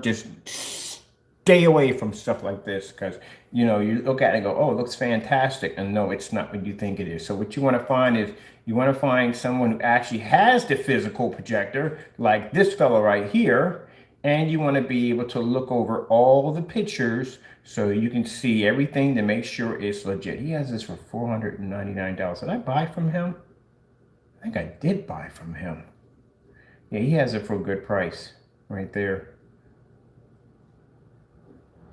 Just stay away from stuff like this, because you look at it and go, oh, it looks fantastic, and no, it's not what you think it is. So what you want to find is you want to find someone who actually has the physical projector, like this fellow right here, and you want to be able to look over all the pictures so you can see everything to make sure it's legit. He has this for $499. Did I buy from him? I think I did buy from him. Yeah, he has it for a good price right there.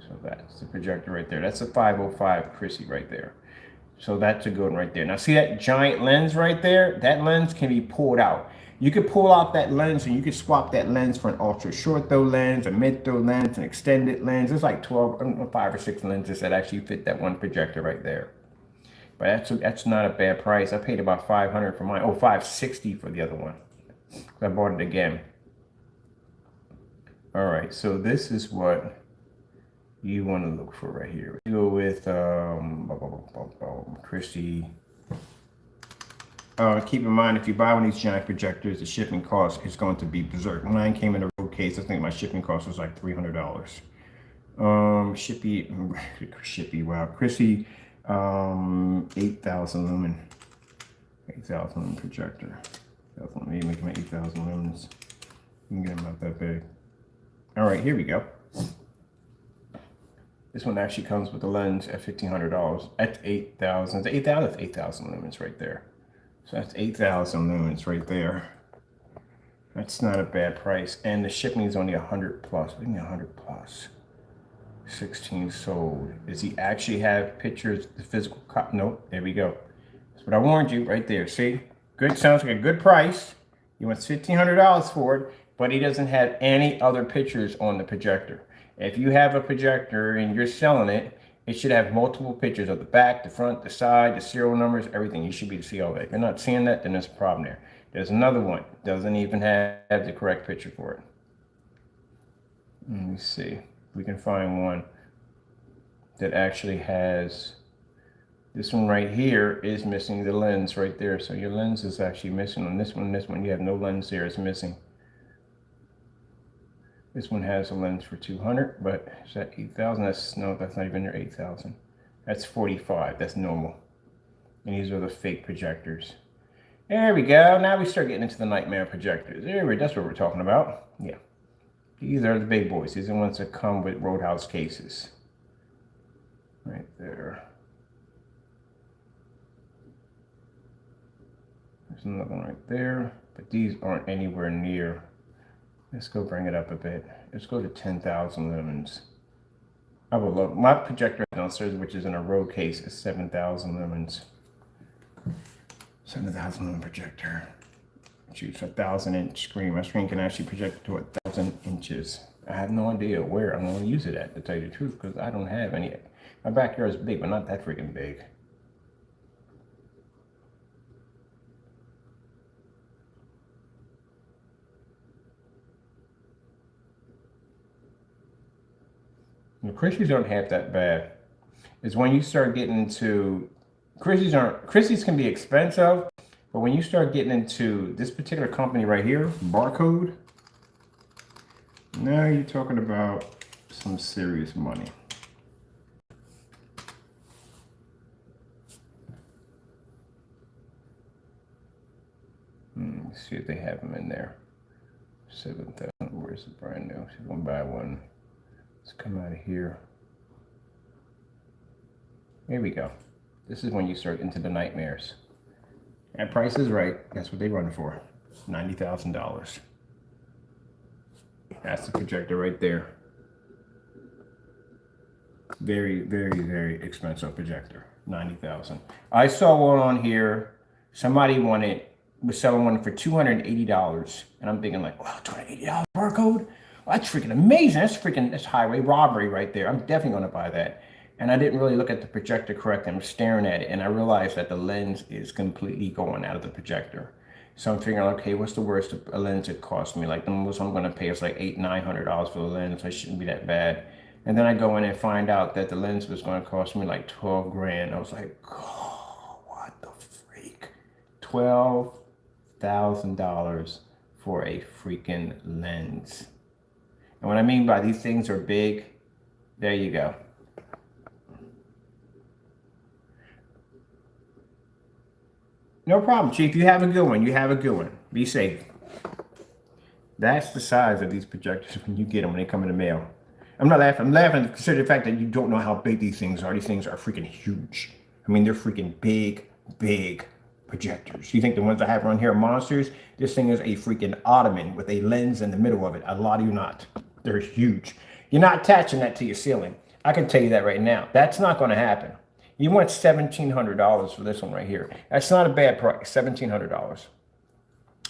So that's the projector right there. That's a 505 Chrissy right there. So that's a good one right there. Now see that giant lens right there? That lens can be pulled out. You could pull out that lens and you could swap that lens for an ultra short throw lens, a mid throw lens, an extended lens. There's like 5 or 6 lenses that actually fit that one projector right there. But that's not a bad price. I paid about $500 for mine. Oh, $560 for the other one. I bought it again. All right, so this is what you want to look for right here. You go with Christie. Keep in mind, if you buy one of these giant projectors, the shipping cost is going to be berserk. Mine came in a road case. I think my shipping cost was like $300. Shippy, wow. Christie, 8,000 lumen. 8,000 lumen projector. Maybe make them 8,000 lumens. You can get them about that big. All right, here we go. This one actually comes with a lens at $1,500. That's 8,000. 8,000. That's 8,000 lumens right there. So that's 8,000 lumens right there. That's not a bad price. And the shipping is only 100 plus. What do you mean 100 plus? 16 sold. Does he actually have pictures, the physical copy? Nope. There we go. That's what I warned you right there. See? Good. Sounds like a good price. He wants $1,500 for it, but he doesn't have any other pictures on the projector. If you have a projector and you're selling it, it should have multiple pictures of the back, the front, the side, the serial numbers, everything. You should be able to see all that. If you're not seeing that, then there's a problem there. There's another one. Doesn't even have the correct picture for it. Let me see. We can find one that actually has, this one right here is missing the lens right there. So your lens is actually missing on this one. This one, you have no lens there. It's missing. This one has a lens for 200, but is that 8,000? That's no, that's not even near 8,000. That's 45. That's normal. And these are the fake projectors. There we go. Now we start getting into the nightmare projectors. That's what we're talking about. Yeah. These are the big boys. These are the ones that come with Roadhouse cases. Right there. There's another one right there. But these aren't anywhere near. Let's go bring it up a bit. Let's go to 10,000 lumens. I would love my projector downstairs, which is in a Rode case, is 7,000 lumens. 7,000 lumen projector. Shoots a 1,000-inch screen. My screen can actually project to 1,000 inches. I have no idea where I'm going to use it at, to tell you the truth, because I don't have any. My backyard is big, but not that freaking big. The Christies aren't half that bad. It's when you start getting into Christies can be expensive, but when you start getting into this particular company right here, Barcode, now you're talking about some serious money. Let's see if they have them in there. 7,000. Where's the brand new? She's gonna buy one. Let's come out of here. Here we go. This is when you start into the nightmares. That price is right. That's what they run for. $90,000. That's the projector right there. Very, very, very expensive projector. $90,000. I saw one on here. Somebody was selling one for $280, and I'm thinking like, wow, $280 Barcode? Well, that's freaking amazing. That's highway robbery right there. I'm definitely going to buy that. And I didn't really look at the projector correctly. I'm staring at it, and I realized that the lens is completely going out of the projector. So I'm figuring, okay, what's the worst a lens would cost me? Like the most I'm going to pay is like $800-900 for the lens. It shouldn't be that bad. And then I go in and find out that the lens was going to cost me like 12 grand. I was like, oh, what the freak? $12,000 for a freaking lens. And what I mean by these things are big, there you go. No problem, Chief. You have a good one. You have a good one. Be safe. That's the size of these projectors when you get them, when they come in the mail. I'm not laughing. I'm laughing to consider the fact that you don't know how big these things are. These things are freaking huge. I mean, they're freaking big, big projectors. You think the ones I have around here are monsters? This thing is a freaking ottoman with a lens in the middle of it. A lot of you not. They're huge. You're not attaching that to your ceiling. I can tell you that right now. That's not going to happen. You want $1,700 for this one right here. That's not a bad price. $1,700.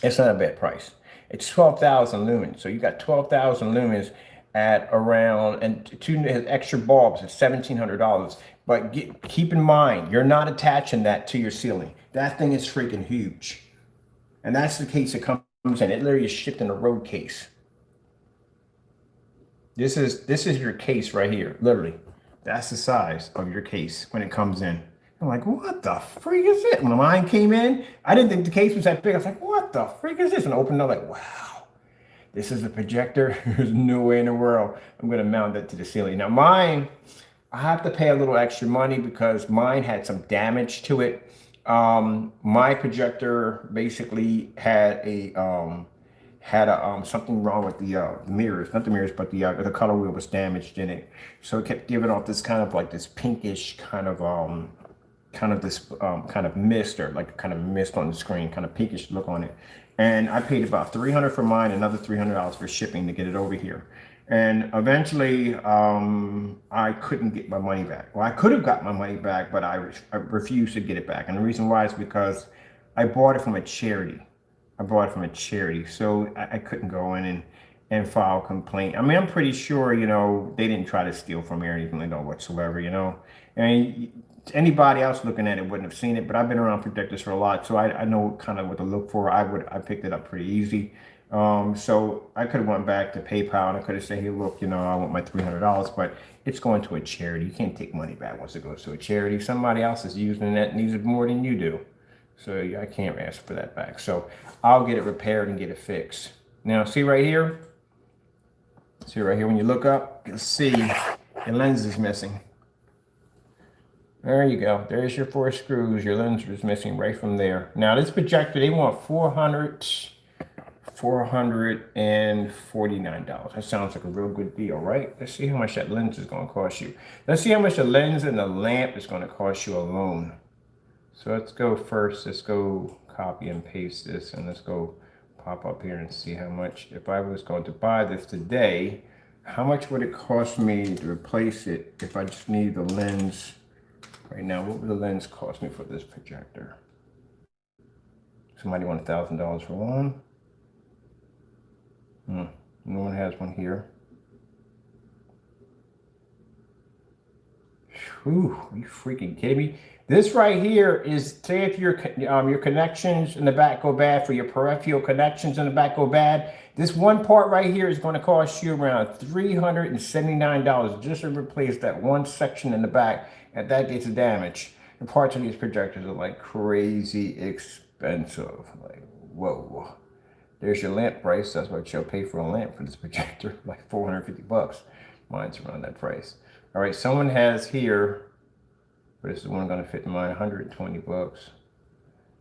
It's not a bad price. It's 12,000 lumens. So you got 12,000 lumens at around, and two extra bulbs at $1,700. But keep in mind, you're not attaching that to your ceiling. That thing is freaking huge. And that's the case it comes in. It literally is shipped in a Rode case. This is your case right here, literally. That's the size of your case when it comes in. I'm like, what the freak is it? When mine came in, I didn't think the case was that big. I was like, what the freak is this? And I opened it up like, wow, this is a projector. There's no way in the world I'm going to mount that to the ceiling. Now mine, I have to pay a little extra money because mine had some damage to it. My projector basically had something wrong with the mirrors, not the mirrors, but the color wheel was damaged in it. So it kept giving off this kind of like this pinkish kind of mist, or like kind of mist on the screen, kind of pinkish look on it. And I paid about $300 for mine, another $300 for shipping to get it over here. And eventually, I couldn't get my money back. Well, I could have got my money back, but I refused to get it back. And the reason why is because I bought it from a charity. So I couldn't go in and file a complaint. I mean, I'm pretty sure, they didn't try to steal from me or anything like that whatsoever, And anybody else looking at it wouldn't have seen it, but I've been around projectors for a lot, so I know kind of what to look for. I picked it up pretty easy. So I could have went back to PayPal and I could have said, hey, look, I want my $300, but it's going to a charity. You can't take money back once it goes to a charity. Somebody else is using it and needs it more than you do. So I can't ask for that back. So I'll get it repaired and get it fixed. Now, see right here? See right here, when you look up, you'll see your lens is missing. There you go. There's your 4 screws. Your lens was missing right from there. Now this projector, they want $449. That sounds like a real good deal, right? Let's see how much that lens is going to cost you. Let's see how much the lens and the lamp is going to cost you alone. So let's go first. Let's go copy and paste this, and let's go pop up here and see how much. If I was going to buy this today, how much would it cost me to replace it if I just need the lens right now? What would the lens cost me for this projector? Somebody want $1,000 for one? No one has one here. Whew, are you freaking kidding me? This right here is, say if your connections in the back go bad, for your peripheral connections in the back go bad, this one part right here is going to cost you around $379 just to replace that one section in the back, and that gets damaged. The parts of these projectors are like crazy expensive. Like, whoa. There's your lamp price. That's what you'll pay for a lamp for this projector, like $450. Mine's around that price. All right, someone has here, but this is one going to fit in mine, $120.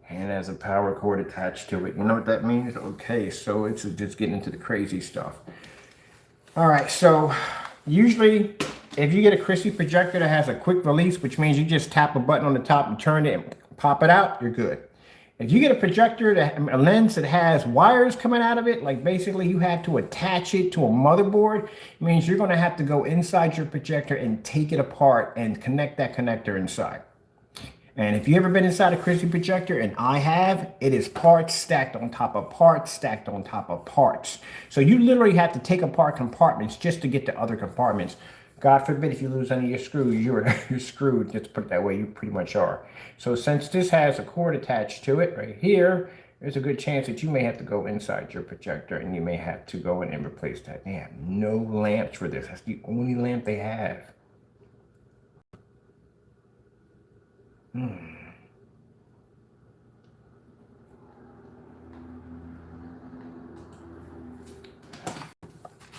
And it has a power cord attached to it. You know what that means? Okay, so it's just getting into the crazy stuff. All right, so usually if you get a Christie projector that has a quick release, which means you just tap a button on the top and turn it and pop it out, you're good. If you get a projector, a lens that has wires coming out of it, like basically you have to attach it to a motherboard, it means you're going to have to go inside your projector and take it apart and connect that connector inside. And if you've ever been inside a Christie projector, and I have, it is parts stacked on top of parts, stacked on top of parts. So you literally have to take apart compartments just to get to other compartments. God forbid if you lose any of your screws, you're screwed. Just put it that way, you pretty much are. So since this has a cord attached to it right here, there's a good chance that you may have to go inside your projector and you may have to go in and replace that. They have no lamps for this. That's the only lamp they have.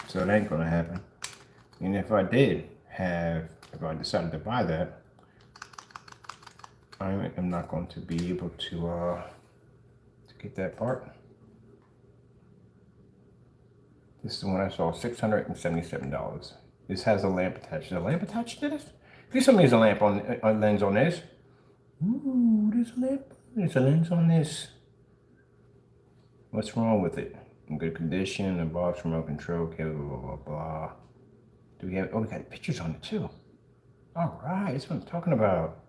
So that ain't gonna happen. And if I decided to buy that, I am not going to be able to get that part. This is the one I saw, $677. This has a lamp attached. Is a lamp attached to this? Please tell me there's a lamp on a lens on this. Ooh, there's a lamp. There's a lens on this. What's wrong with it? In good condition, a box, remote control, cable, blah, blah, blah. Do we have, oh, we got pictures on it too. All right, that's what I'm talking about.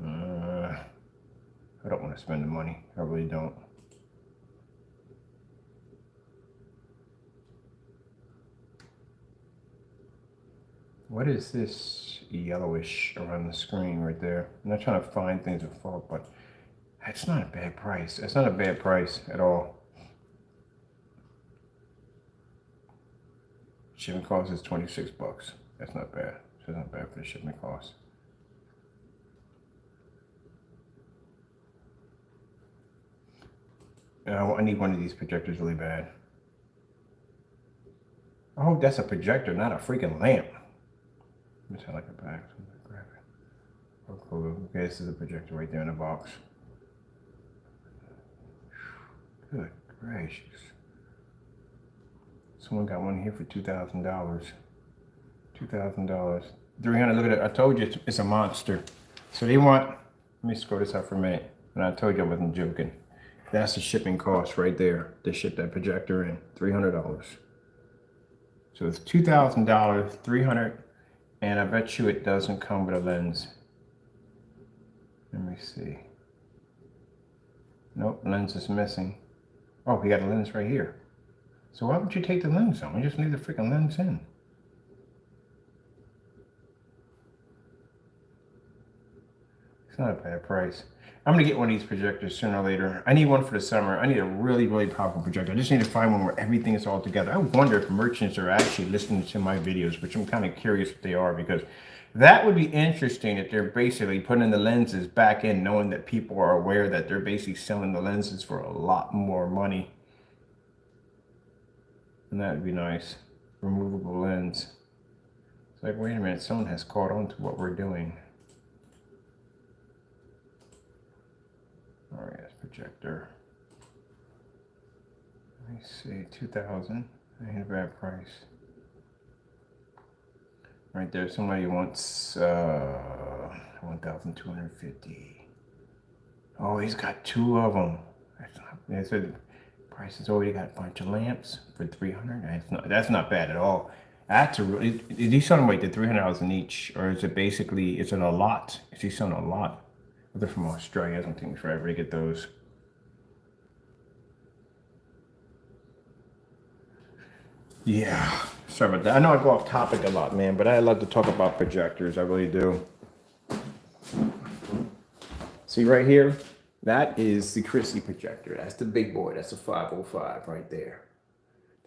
I don't want to spend the money. I really don't. What is this yellowish around the screen right there? I'm not trying to find things at fault, but that's not a bad price. That's not a bad price at all. Shipping cost is $26. That's not bad. So it's not bad for the shipping cost. I need one of these projectors really bad. Oh, that's a projector, not a freaking lamp. Let me tell like a back. Grab it. Oh, cool. Okay, this is a projector right there in the box. Good gracious. Someone got one here for $2,000. $2,000. $300. Look at it. I told you it's a monster. So they want. Let me scroll this out for a minute. And I told you I wasn't joking. That's the shipping cost right there to ship that projector in. $300. So it's $2,000, $300, and I bet you it doesn't come with a lens. Let me see. Nope, lens is missing. Oh, we got a lens right here. So why would you take the lens on? We just leave the freaking lens in. It's not a bad price. I'm gonna get one of these projectors sooner or later. I need one for the summer. I need a really, really powerful projector. I just need to find one where everything is all together. I wonder if merchants are actually listening to my videos, which I'm kind of curious if they are, because that would be interesting if they're basically putting the lenses back in, knowing that people are aware that they're basically selling the lenses for a lot more money. And that would be nice. removable lens. It's like, wait a minute, someone has caught on to what we're doing. All right, projector. Let me see, 2,000. Ain't a bad price. Right there, somebody wants 1,250. Oh, he's got 2 of them. That's the price has already got a bunch of lamps for 300. That's not bad at all. That's a really. Is he selling like the $300 in each, or is it basically? Is it a lot? Is he selling a lot? They're from Australia. I don't think it's forever to get those. Yeah, sorry about that. I know I go off topic a lot, man, but I love to talk about projectors. I really do. See right here? That is the Christie projector. That's the big boy. That's a 505 right there.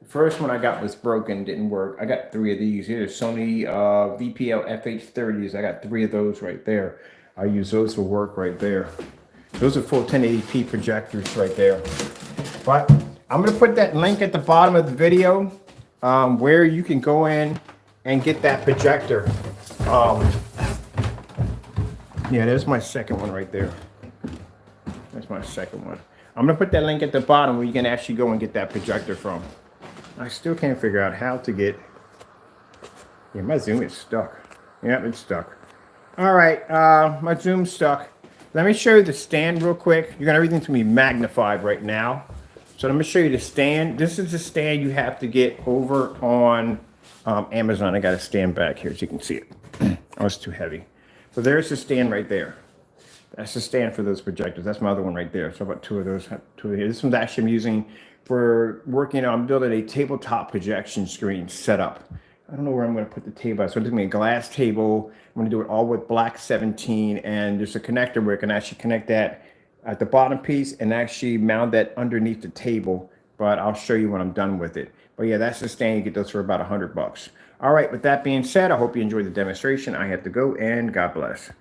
The first one I got was broken, didn't work. I got 3 of these. Here are Sony VPL FH30s. I got 3 of those right there. I use those for work right there. Those are full 1080p projectors right there. But I'm going to put that link at the bottom of the video where you can go in and get that projector. Yeah, there's my second one right there. That's my second one. I'm going to put that link at the bottom where you can actually go and get that projector from. I still can't figure out how to get... Yeah, my Zoom is stuck. Yep, it's stuck. All right, my Zoom's stuck. Let me show you the stand real quick. Everything's going to be magnified right now. So let me show you the stand. This is the stand you have to get over on Amazon. I got a stand back here so you can see it. Oh, it's too heavy. So there's the stand right there. That's the stand for those projectors. That's my other one right there. So about 2 of those, 2 of here. This one's actually I'm using for working on building a tabletop projection screen setup. I don't know where I'm going to put the table. So it's going to be a glass table. I'm going to do it all with black 17, and there's a connector where I can actually connect that at the bottom piece and actually mount that underneath the table. But I'll show you when I'm done with it. But yeah, that's the stand. You get those for about $100. All right, with that being said, I hope you enjoyed the demonstration. I have to go, and God bless.